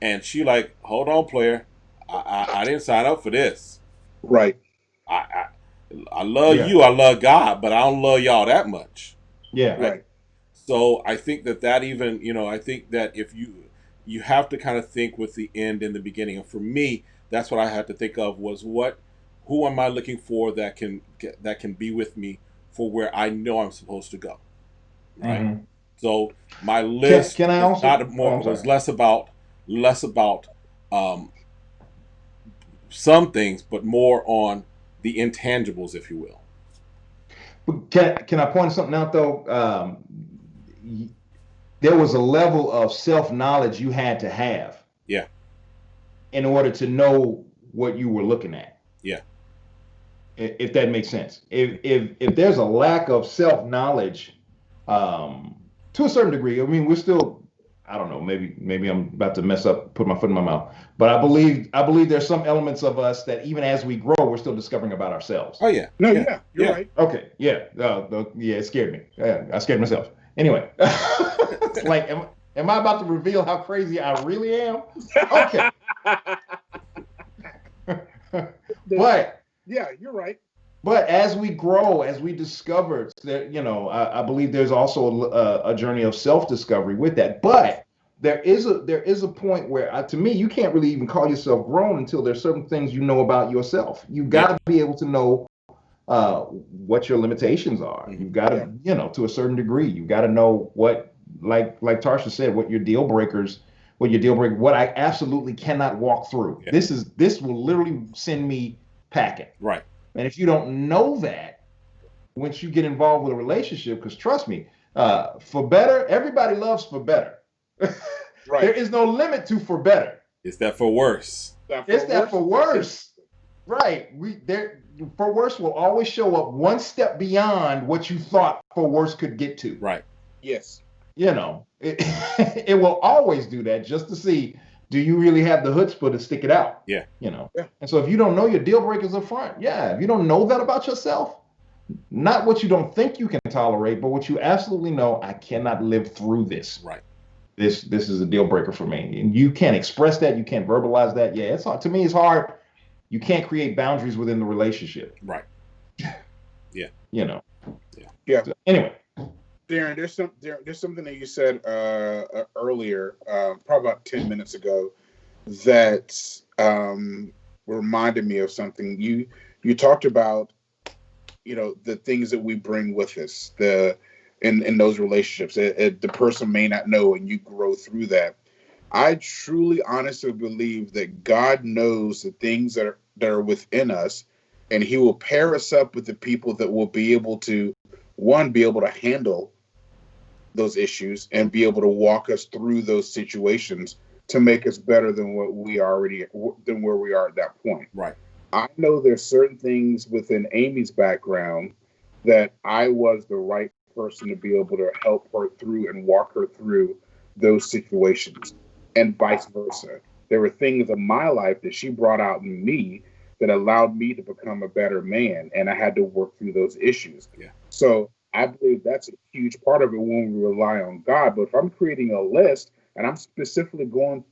and she like, hold on, player, I didn't sign up for this. Right. I, I I love Yeah. you, I love God, but I don't love y'all that much, Yeah. right? Right. So I think that even I think that if you have to kind of think with the end and the beginning, and for me, that's what I had to think of was who am I looking for that can be with me for where I know I'm supposed to go, right? Mm-hmm. So my Can list can I was also? not Oh, more I'm was sorry. less about um, some things, but more on the intangibles, if you will. But can I point something out though? There was a level of self knowledge you had to have Yeah, in order to know what you were looking at. yeah, If that makes sense. If there's a lack of self knowledge, to a certain degree, I mean, we're still. I don't know, maybe I'm about to mess up, put my foot in my mouth. But I believe there's some elements of us that even as we grow, we're still discovering about ourselves. Oh yeah, No, yeah, yeah, you're yeah. right. Okay, yeah, yeah, it scared me. Yeah, I scared myself. Anyway, it's like, am I about to reveal how crazy I really am? Okay, but Yeah, you're right. but as we grow, as we discover that, I believe there's also a journey of self-discovery with that. But there is a point where, to me, you can't really even call yourself grown until there's certain things you know about yourself. You Yeah. got to be able to know what your limitations are. Mhm. You've got to, to a certain degree, you've got to know what, like Tarsha said, what your deal breakers, what I absolutely cannot walk through. Yeah. This will literally send me packing. Right. And if you don't know that, once you get involved with a relationship, because trust me, for better, everybody loves for better. Right. There is no limit to for better. Is that for worse? It's that for worse. Right. For worse will always show up one step beyond what you thought for worse could get to. Right. Yes. It will always do that just to see, do you really have the chutzpah to stick it out? Yeah. Yeah. And so if you don't know your deal breakers up front, if you don't know that about yourself, not what you don't think you can tolerate, but what you absolutely know, I cannot live through this. Right. This is a deal breaker for me. And you can't express that, you can't verbalize that. Yeah, it's hard. To me, it's hard. You can't create boundaries within the relationship. Right. Yeah. Yeah. So, anyway. Darren, there's something that you said earlier, probably about 10 minutes ago, that reminded me of something. You talked about, the things that we bring with us, in those relationships. The person may not know, and you grow through that. I truly, honestly believe that God knows the things that are within us, and He will pair us up with the people that will be able to, one, be able to handle those issues and be able to walk us through those situations to make us better than where we are at that point. Right. I know there's certain things within Amy's background that I was the right person to be able to help her through and walk her through those situations, and vice versa. There were things in my life that she brought out in me that allowed me to become a better man, and I had to work through those issues. Yeah. So I believe that's a huge part of it when we rely on God. But if I'm creating a list and I'm specifically going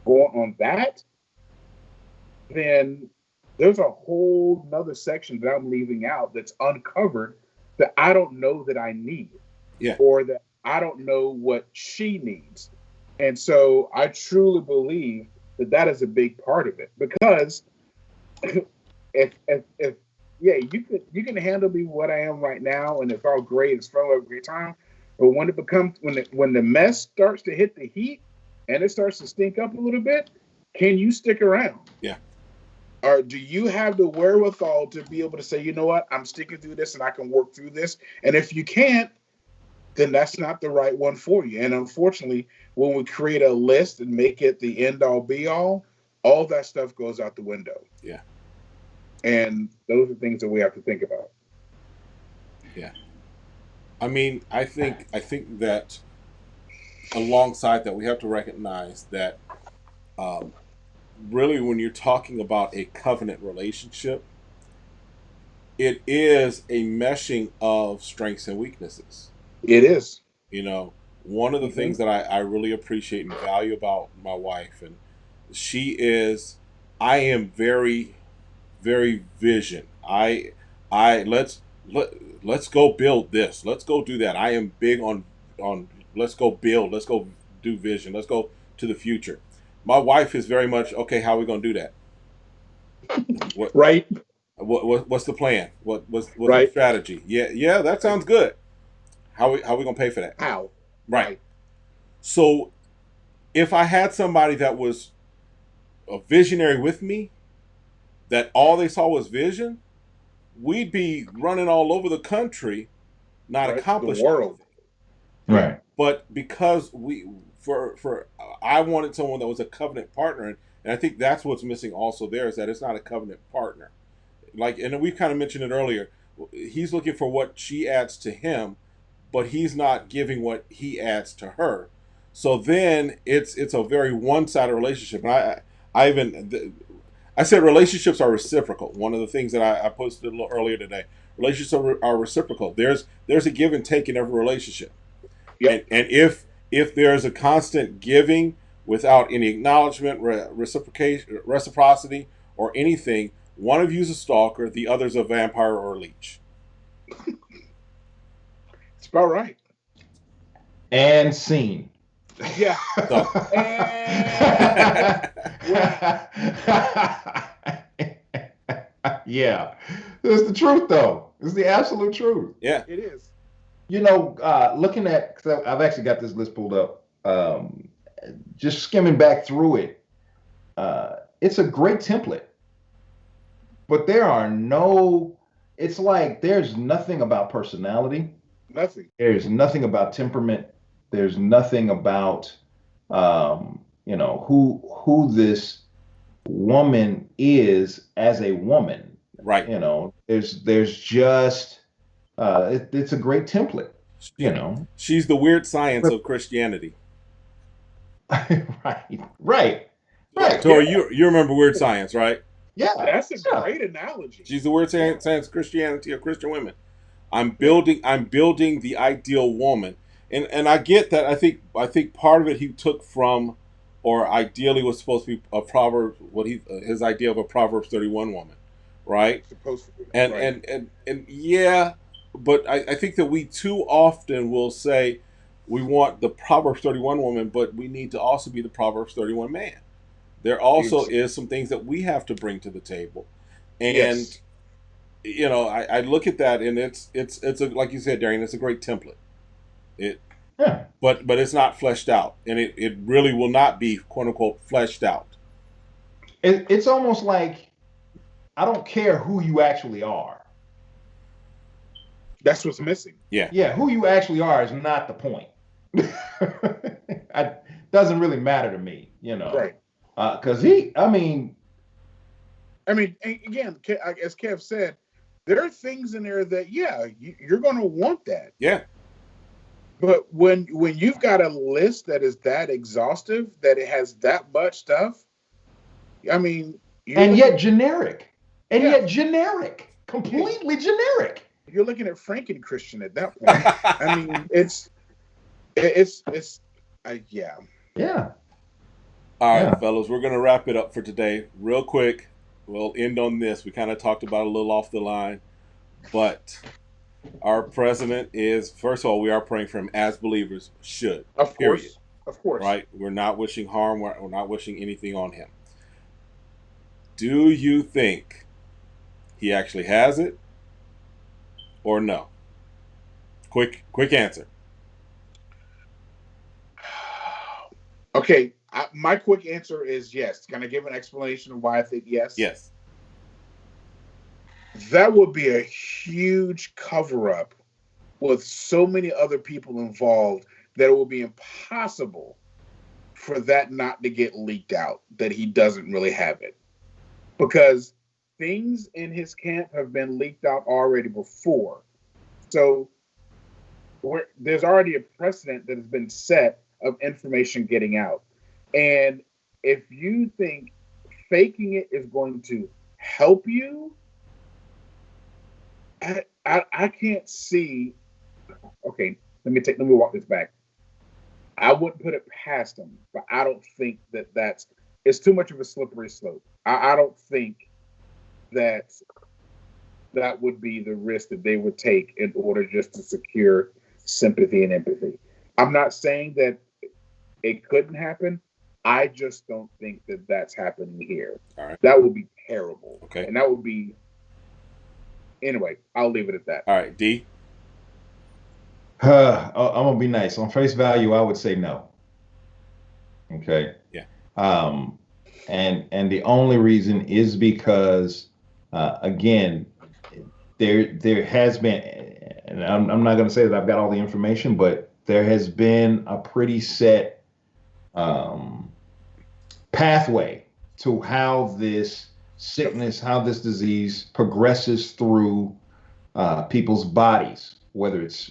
on that, then there's a whole nother section that I'm leaving out that's uncovered that I don't know that I need. Yeah. Or that I don't know what she needs. And so I truly believe that is a big part of it, because if you can handle me what I am right now, and it's all great, it's fun, a great time. But when it becomes when the mess starts to hit the heat and it starts to stink up a little bit, can you stick around? Yeah. Or do you have the wherewithal to be able to say, you know what, I'm sticking through this and I can work through this? And if you can't, then that's not the right one for you. And unfortunately, when we create a list and make it the end all be all that stuff goes out the window. Yeah. And those are things that we have to think about. Yeah. I mean, I think that alongside that, we have to recognize that really, when you're talking about a covenant relationship, it is a meshing of strengths and weaknesses. It is. One of the things that I really appreciate and value about my wife, and I am very, very vision. Let's go build this. Let's go do that. I am big on let's go build. Let's go do vision. Let's go to the future. My wife is very much, okay, how are we going to do that? Right. What's the plan? What's right. the strategy? Yeah, that sounds good. How we going to pay for that? How? Right. So if I had somebody that was a visionary with me, that all they saw was vision, we'd be running all over the country, not accomplishing the world. Right. But because I wanted someone that was a covenant partner, and I think that's what's missing also there, is that it's not a covenant partner. And we've kind of mentioned it earlier. He's looking for what she adds to him, but he's not giving what he adds to her. So then it's a very one-sided relationship. And I said relationships are reciprocal. One of the things that I posted a little earlier today. Relationships are reciprocal. There's a give and take in every relationship. Yep. And if there's a constant giving without any acknowledgement, reciprocation, reciprocity, or anything, one of you's a stalker, the other's a vampire or a leech. It's about right. And scene. Yeah. So. Yeah, it's the truth though. It's the absolute truth. Yeah, it is. You know, looking at, cause I've actually got this list pulled up. Just skimming back through it, it's a great template, but there are no. It's like there's nothing about personality. Nothing. There's nothing about temperament. There's nothing about who this woman is as a woman. right. There's just it's a great template. You know, She's the weird science of Christianity. right. Tori, you remember Weird Science, right? Yeah, that's a great analogy. She's the weird science of Christianity of Christian women. I'm building the ideal woman, and I get that. I think part of it he took from, or ideally was supposed to be a proverb. His idea of a Proverbs 31 woman, right? Supposed to be. And right. and yeah, but I think that we too often will say we want the Proverbs 31 woman, but we need to also be the Proverbs 31 man. There also is some things that we have to bring to the table, and yes. I look at that and it's like you said, Darian, it's a great template. Yeah. But it's not fleshed out, and it really will not be quote unquote fleshed out. It's almost like I don't care who you actually are. That's what's missing. Yeah, who you actually are is not the point. It doesn't really matter to me, Right. Because again, as Kev said, there are things in there that you're going to want that. Yeah. But when you've got a list that is that exhaustive, that it has that much stuff, and yet generic, completely generic. You're looking at Franken Christian at that point. I mean, it's yeah. All right, fellas, we're going to wrap it up for today. Real quick, we'll end on this. We kind of talked about it a little off the line, but our president is, first of all, we are praying for him as believers should. Of period. Of course. Right? We're not wishing harm. We're not wishing anything on him. Do you think he actually has it or no? Quick answer. Okay. My quick answer is yes. Can I give an explanation of why I think yes? Yes. That would be a huge cover-up with so many other people involved that it will be impossible for that not to get leaked out, that he doesn't really have it. Because things in his camp have been leaked out already before. So there's already a precedent that has been set of information getting out. And if you think faking it is going to help you, I can't see. Okay, let me walk this back. I wouldn't put it past them, but I don't think it's too much of a slippery slope. I don't think that would be the risk that they would take in order just to secure sympathy and empathy. I'm not saying that it couldn't happen. I just don't think that that's happening here. All right. That would be terrible. Okay. And that would be. Anyway, I'll leave it at that. All right, D. I'm gonna be nice. On face value, I would say no. Okay. Yeah. And the only reason is because, again, there has been, and I'm not gonna say that I've got all the information, but there has been a pretty set pathway to how this sickness, how this disease progresses through people's bodies, whether it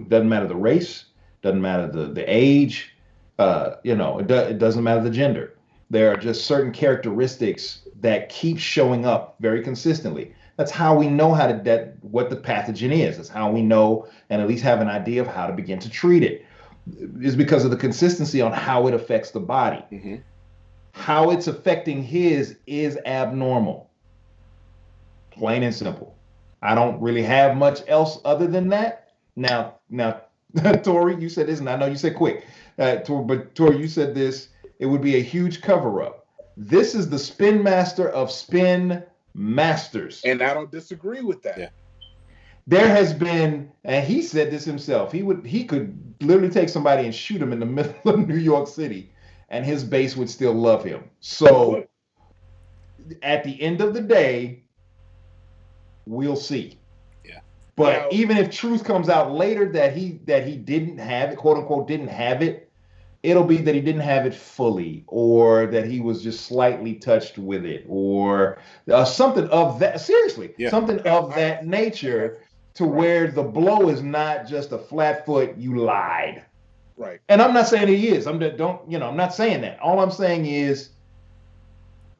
doesn't matter the race, doesn't matter the age, It doesn't matter the gender. There are just certain characteristics that keep showing up very consistently. That's how we know what the pathogen is. That's how we know and at least have an idea of how to begin to treat it. Is because of the consistency on how it affects the body. Mm-hmm. How it's affecting his is abnormal. Plain and simple. I don't really have much else other than that. Now, Tori, you said this, and I know you said quick. But Tori, you said this. It would be a huge cover up. This is the spin master of spin masters, and I don't disagree with that. Yeah. There has been, and he said this himself. He could literally take somebody and shoot him in the middle of New York City, and his base would still love him. So, at the end of the day, we'll see. Yeah. But now, even if truth comes out later that he didn't have it, quote unquote, didn't have it, it'll be that he didn't have it fully, or that he was just slightly touched with it, or something of that. Seriously, something of that nature, to where the blow is not just a flat foot. You lied. Right. And I'm not saying he is. I'm not saying that. All I'm saying is,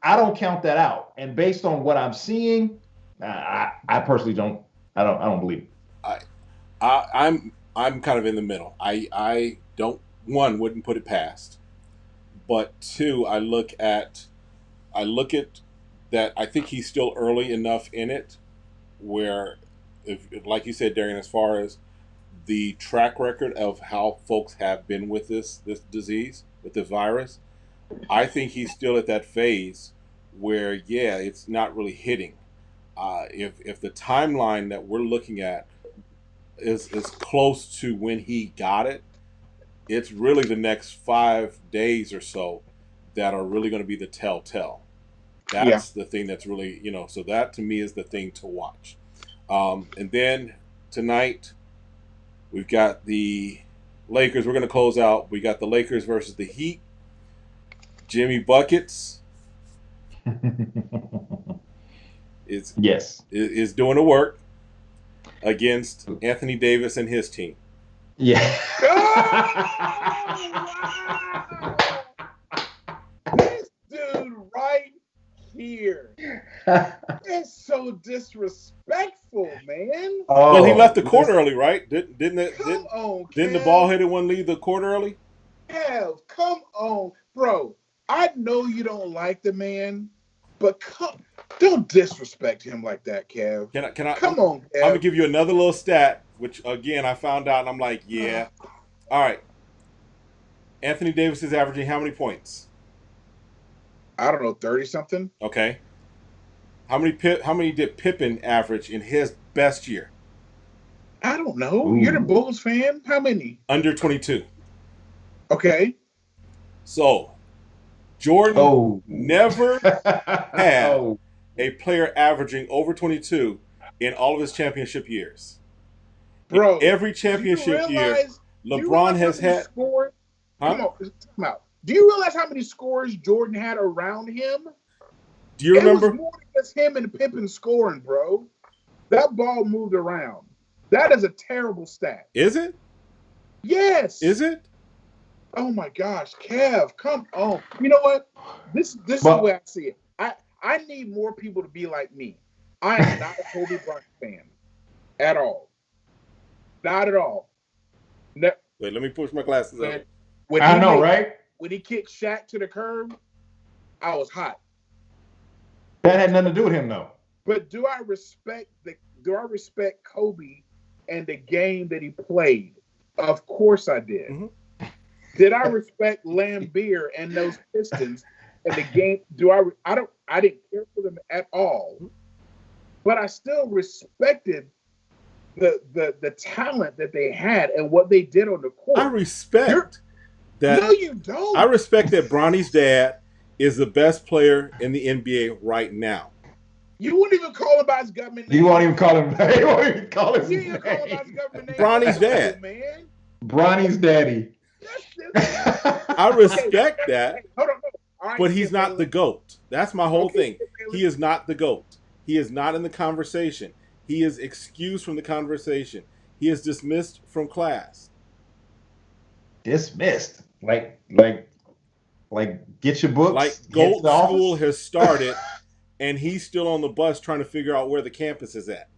I don't count that out. And based on what I'm seeing, I personally don't. I don't believe it. I'm kind of in the middle. I don't, one, wouldn't put it past, but two, I look at that. I think he's still early enough in it where, if like you said, Darian, as far as the track record of how folks have been with this disease, with the virus, I think he's still at that phase where, it's not really hitting. If the timeline that we're looking at is close to when he got it, it's really the next 5 days or so that are really going to be the telltale. That's the thing that's really, so that to me is the thing to watch. And then tonight, we've got the Lakers. We're going to close out. We got the Lakers versus the Heat. Jimmy Buckets is doing the work against Anthony Davis and his team. Yeah. This dude right here. It's so disrespectful, man. Well, he left the court early, right? Didn't the ball-headed one leave the court early? Kev, come on, bro. I know you don't like the man, but don't disrespect him like that, Kev. Can I? Come on, Kev. I'm gonna give you another little stat, which again I found out, and I'm like, all right. Anthony Davis is averaging how many points? I don't know, 30 something. Okay. How many did Pippen average in his best year? I don't know. Ooh. You're the Bulls fan. How many? Under 22. Okay. So, Jordan never had a player averaging over 22 in all of his championship years. Bro, in every championship year, LeBron has had. Scores? Come on. Do you realize how many scores Jordan had around him? Do you remember? It was more than just him and Pippen scoring, bro. That ball moved around. That is a terrible stat. Is it? Yes. Is it? Oh my gosh, Kev, come on. You know what? This is the way I see it. I need more people to be like me. I am not a Kobe Bryant fan at all. Not at all. Wait, let me push my glasses up. Right? When he kicked Shaq to the curb, I was hot. That had nothing to do with him, though. But do I respect Kobe and the game that he played? Of course I did. Mm-hmm. Did I respect Lambeer and those Pistons and the game? I didn't care for them at all. But I still respected the talent that they had and what they did on the court. I respect that. No, you don't. I respect that Bronny's dad is the best player in the NBA right now. You wouldn't even call him by his government name. You won't even call him. You won't even call his name. You call him by his government name. Bronny's dad. Man. Bronny's daddy. I respect that. Hey, hold on. Right, but he's not the GOAT. That's my whole thing. He is not the GOAT. He is not in the conversation. He is excused from the conversation. He is dismissed from class. Dismissed? Like get your books, Like head to Gold the School office. has started, and he's still on the bus trying to figure out where the campus is at.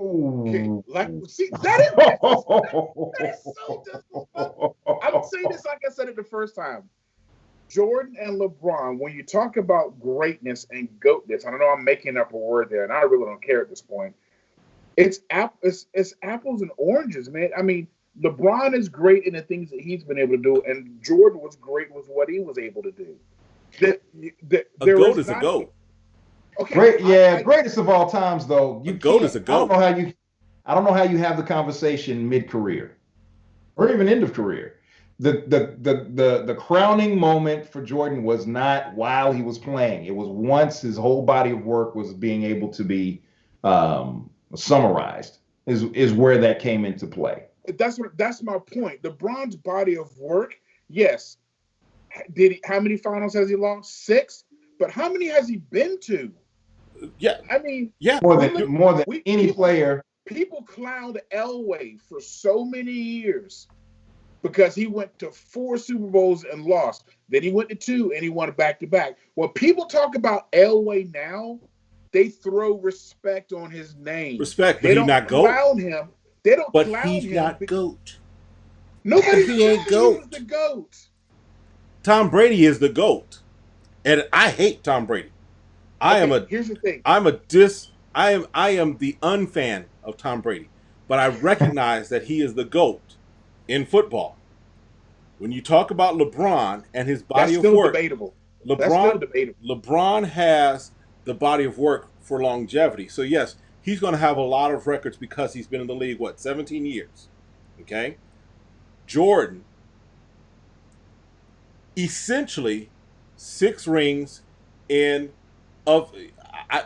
Okay, Oh. like see that is so disrespectful. I'm gonna say this like I said it the first time. Jordan and LeBron, when you talk about greatness and goatness, I don't know I'm making up a word there, and I really don't care at this point. It's apples and oranges, man. I mean, LeBron is great in the things that he's been able to do, and Jordan was great with what he was able to do. A There goat is is a not goat. okay. Great, yeah, greatest of all times though. A You goat is can't. a goat. I don't know how you have the conversation mid-career or even end of career. The crowning moment for Jordan was not while he was playing. It was once his whole body of work was being able to be summarized. Is where that came into play. That's my point. LeBron's body of work, yes. How many finals has he lost? 6. But how many has he been to? Yeah, I mean, yeah. we look More than we any player. people clowned Elway for so many years because he went to 4 Super Bowls and lost. Then he went to 2 and he won back to back. When people talk about Elway now, they throw respect on his name. Respect, but They he's don't not goat. clown him. They don't But clown he's him. not goat. Nobody He said ain't that he was goat. the GOAT. Tom Brady is the goat, and I hate Tom Brady. I am Okay, a, here's the thing. I'm a dis. I am the unfan of Tom Brady, but I recognize that he is the goat in football. When you talk about LeBron and his body That's of still work, debatable. That's still LeBron debatable. LeBron has the body of work for longevity. So yes, he's going to have a lot of records because he's been in the league 17 years. Okay? Jordan essentially 6 rings in of I,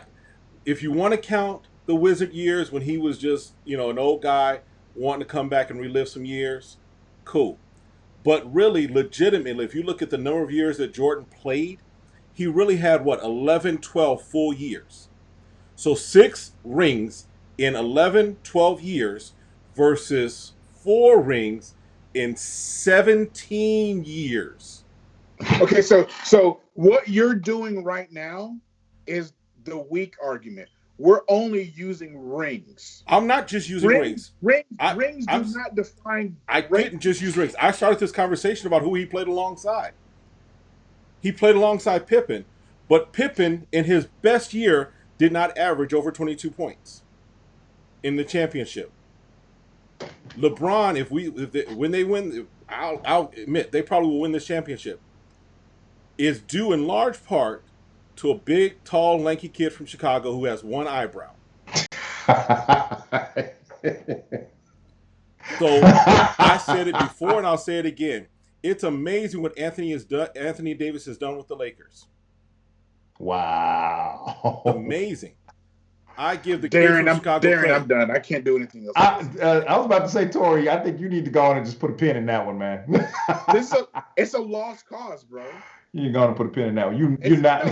if you want to count the Wizard years when he was just, an old guy wanting to come back and relive some years, cool. But really, legitimately, if you look at the number of years that Jordan played, he really had 11, 12 full years. So 6 rings in 11, 12 years versus 4 rings in 17 years. Okay, so what you're doing right now is the weak argument. We're only using rings. I'm not just using Rings, rings. rings, I, rings do I'm, not define I great. didn't just use rings. I started this conversation about who he played alongside. He played alongside Pippen, but Pippen, in his best year, did not average over 22 points in the championship. LeBron, when they win, I'll admit they probably will win this championship. Is due in large part to a big, tall, lanky kid from Chicago who has one eyebrow. So I said it before and I'll say it again. It's amazing what Anthony Davis has done with the Lakers. Wow. Amazing. I give the kid from Chicago Darren, I'm credit. done. I can't do anything else. I was about to say, Tori, I think you need to go on and just put a pin in that one, man. It's a lost cause, bro. You're going to put a pin in that one. You're not.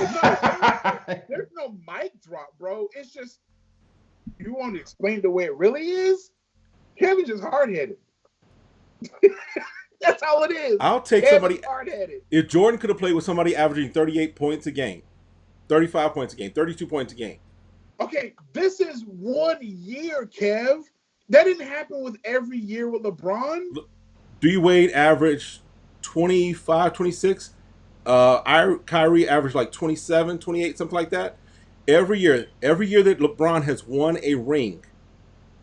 There's no mic drop, bro. It's just you want to explain the way it really is. Kevin's just hard headed. That's all it is. I'll take Kevin's somebody. hard-headed. If Jordan could have played with somebody averaging 38 points a game, 35 points a game, 32 points a game. Okay, this is 1 year, Kev. That didn't happen with every year with LeBron. D Wade averaged 25, 26. Kyrie averaged like 27, 28, something like that. Every year that LeBron has won a ring,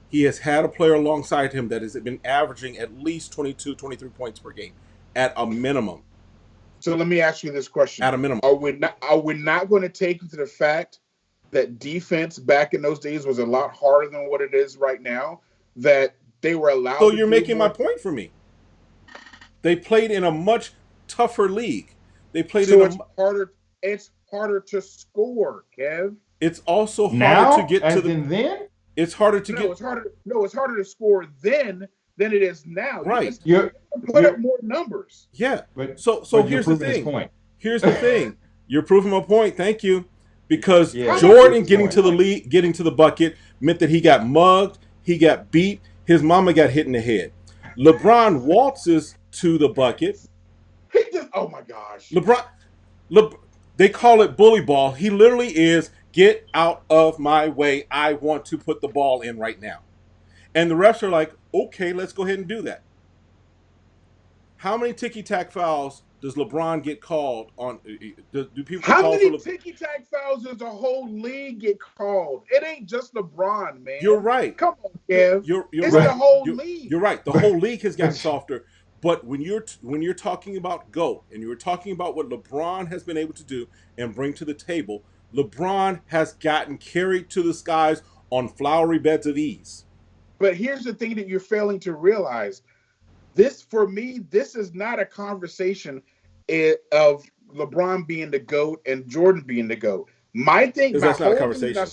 he has had a player alongside him that has been averaging at least 22, 23 points per game at a minimum. So let me ask you this question. At a minimum. Are we not going to take into the fact that defense back in those days was a lot harder than what it is right now? That they were allowed So to you're do making more? my point for me. They played in a much tougher league. They played So it's harder to score, Kev. It's also harder now, to get to the. Then it's harder to get. It's harder. No, it's harder to score then than it is now. Right. You put up more numbers. Yeah. But so here's the thing. Point. Here's the thing. You're proving my point. Thank you. Because Yeah. Jordan getting to the lead, getting to the bucket meant that he got mugged, he got beat, his mama got hit in the head. LeBron waltzes to the bucket, Oh my gosh. LeBron, they call it bully ball. He literally is get out of my way. I want to put the ball in right now. And the refs are like, okay, let's go ahead and do that. How many ticky tack fouls does LeBron get called on? Do people How call for many LeBron? ticky tack fouls does the whole league get called? It ain't just LeBron, You're man. right. Come on, Kev. You're It's the right. whole You're, league. you're right. The whole league has gotten softer. But when you're talking about GOAT and you're talking about what LeBron has been able to do and bring to the table, LeBron has gotten carried to the skies on flowery beds of ease. But here's the thing that you're failing to realize. This, for me, this is not a conversation of LeBron being the GOAT and Jordan being the GOAT. My thing, Because that's not a conversation.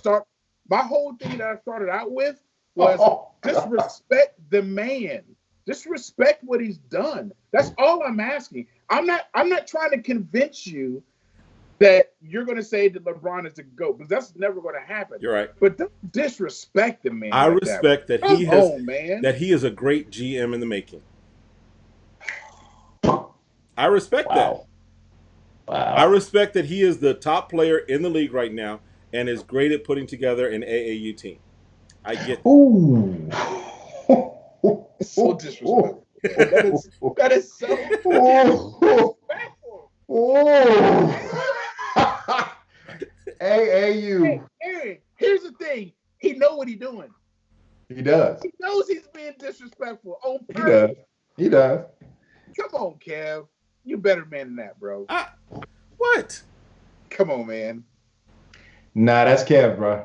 my whole thing that I started out with was just respect the man. Just respect what he's done. That's all I'm asking. I'm not trying to convince you that you're going to say that LeBron is the GOAT, because that's never going to happen. You're right. But don't disrespect the man I like that. respect that Come on, man. that he is a great GM in the making. I respect that. Wow. I respect that he is the top player in the league right now and is great at putting together an AAU team. I get that. Ooh. So disrespectful. That is so disrespectful. AAU. Aaron, here's the thing. He know what he's doing. He does. He knows he's being disrespectful on He does. purpose. He does. Come on, Kev. You better man than that, bro. What? Come on, man. Nah, that's Kev, bro.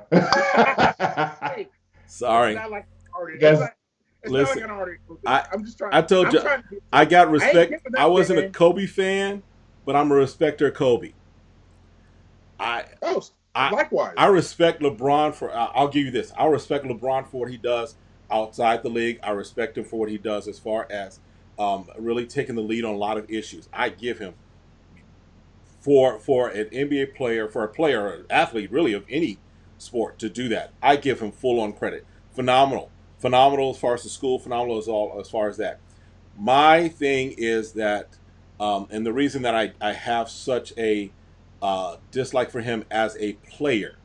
Hey, Sorry. it's not like an artist. Guys, It's listen, not like an artist. I'm just trying. I told you, I got respect. I wasn't a Kobe fan, but I'm a respecter of Kobe. Likewise. I respect LeBron for. I'll give you this. I respect LeBron for what he does outside the league. I respect him for what he does as far as really taking the lead on a lot of issues. I give him for an NBA player, for a player, or an athlete, really of any sport to do that. I give him full on credit. Phenomenal as far as the school. Phenomenal as far as that. My thing is that, and the reason that I have such a dislike for him as a player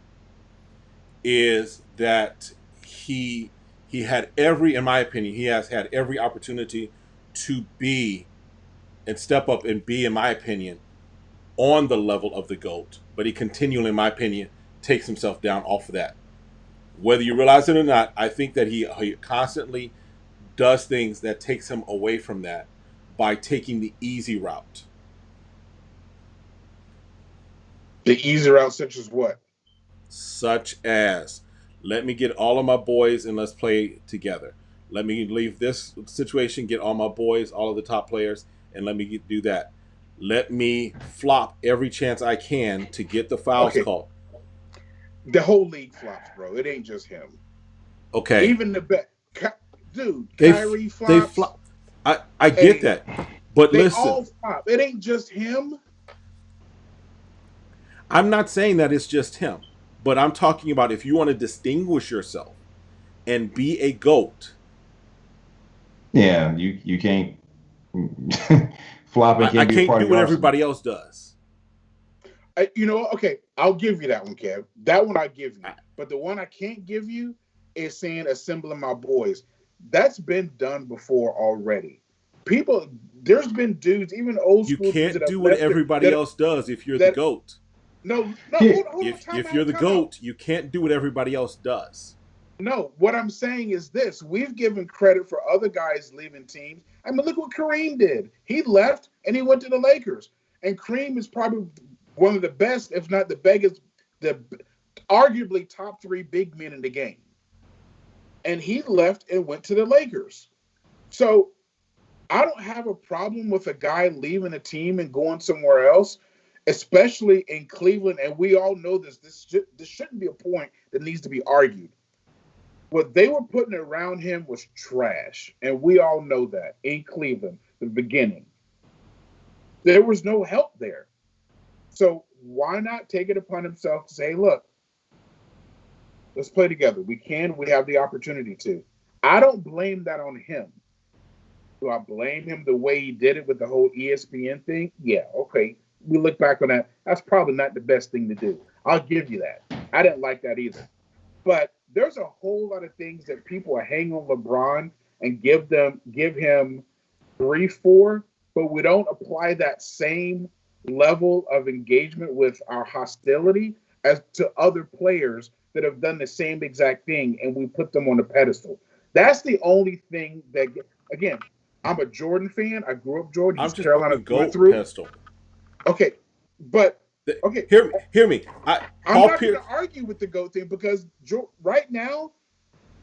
is that he had every, in my opinion, he has had every opportunity to be and step up and be, in my opinion, on the level of the GOAT, but he continually, in my opinion, takes himself down off of that. Whether you realize it or not, I think that he constantly does things that takes him away from that by taking the easy route. The easy route, such as what? Such as, let me get all of my boys and let's play together. Let me leave this situation, get all my boys, all of the top players, and let me do that. Let me flop every chance I can to get the fouls called. The whole league flops, bro. It ain't just him. Okay. Even the best. Dude, Kyrie flops. They flop. I get that. But they listen. All flop. It ain't just him. I'm not saying that it's just him. But I'm talking about if you want to distinguish yourself and be a GOAT. Yeah, you can't flopping. I can't do what everybody else does. You know, okay, I'll give you that one, Kev. That one I give you. But the one I can't give you is saying assembling my boys. That's been done before already. People, there's been dudes, even old school. You can't do what everybody else does if you're the GOAT. No. Hold on, if you're the GOAT, you can't do what everybody else does. No, what I'm saying is this. We've given credit for other guys leaving teams. I mean, look what Kareem did. He left and he went to the Lakers. And Kareem is probably one of the best, if not the biggest, the arguably top 3 big men in the game. And he left and went to the Lakers. So I don't have a problem with a guy leaving a team and going somewhere else, especially in Cleveland. And we all know this. This shouldn't be a point that needs to be argued. What they were putting around him was trash. And we all know that in Cleveland, the beginning. There was no help there. So why not take it upon himself to say, look, let's play together. We have the opportunity to. I don't blame that on him. Do I blame him the way he did it with the whole ESPN thing? Yeah, okay. We look back on that. That's probably not the best thing to do. I'll give you that. I didn't like that either. But there's a whole lot of things that people are hanging on LeBron and give him grief for, but we don't apply that same level of engagement with our hostility as to other players that have done the same exact thing, and we put them on a pedestal. That's the only thing that, again, I'm a Jordan fan. I grew up Jordan. I'm He's just Carolina talking through and GOAT through. pedestal. Okay, but okay, Hear me. I'm Paul not going Pierce. to argue with the GOAT thing because right now,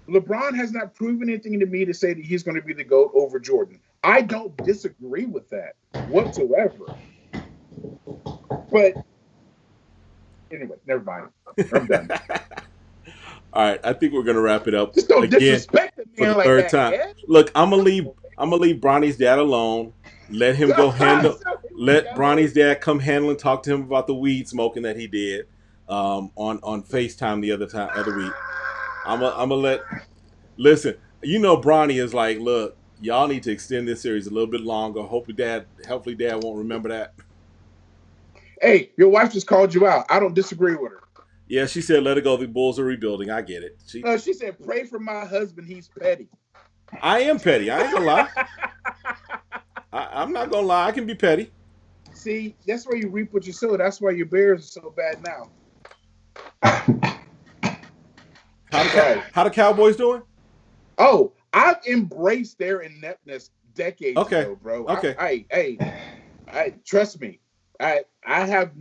LeBron has not proven anything to me to say that he's going to be the GOAT over Jordan. I don't disagree with that whatsoever. But anyway, never mind. I'm done. All right, I think we're gonna wrap it up Just don't again disrespect the for the man like third that, time. Ed. Look, I'm gonna leave Bronny's dad alone. Let him go handle. So here we Let go. Bronny's dad come handle and talk to him about the weed smoking that he did on FaceTime the other week. I'm gonna let. Listen, you know Bronny is like, look, y'all need to extend this series a little bit longer. Hopefully dad won't remember that. Hey, your wife just called you out. I don't disagree with her. Yeah, she said let it go. The Bulls are rebuilding. I get it. She said, pray for my husband. He's petty. I am petty. I ain't gonna lie. I'm not gonna lie. I can be petty. See, that's why you reap what you sow. That's why your Bears are so bad now. How the Cowboys doing? Oh, I've embraced their ineptness decades ago, bro. Okay. I trust me. I have.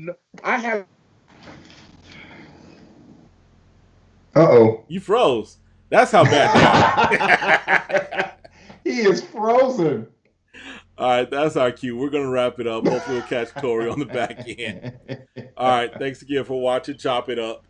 Uh-oh. You froze. That's how bad they are. He is frozen. All right, that's our cue. We're gonna wrap it up. Hopefully, we'll catch Tori on the back end. All right, thanks again for watching. Chop it up.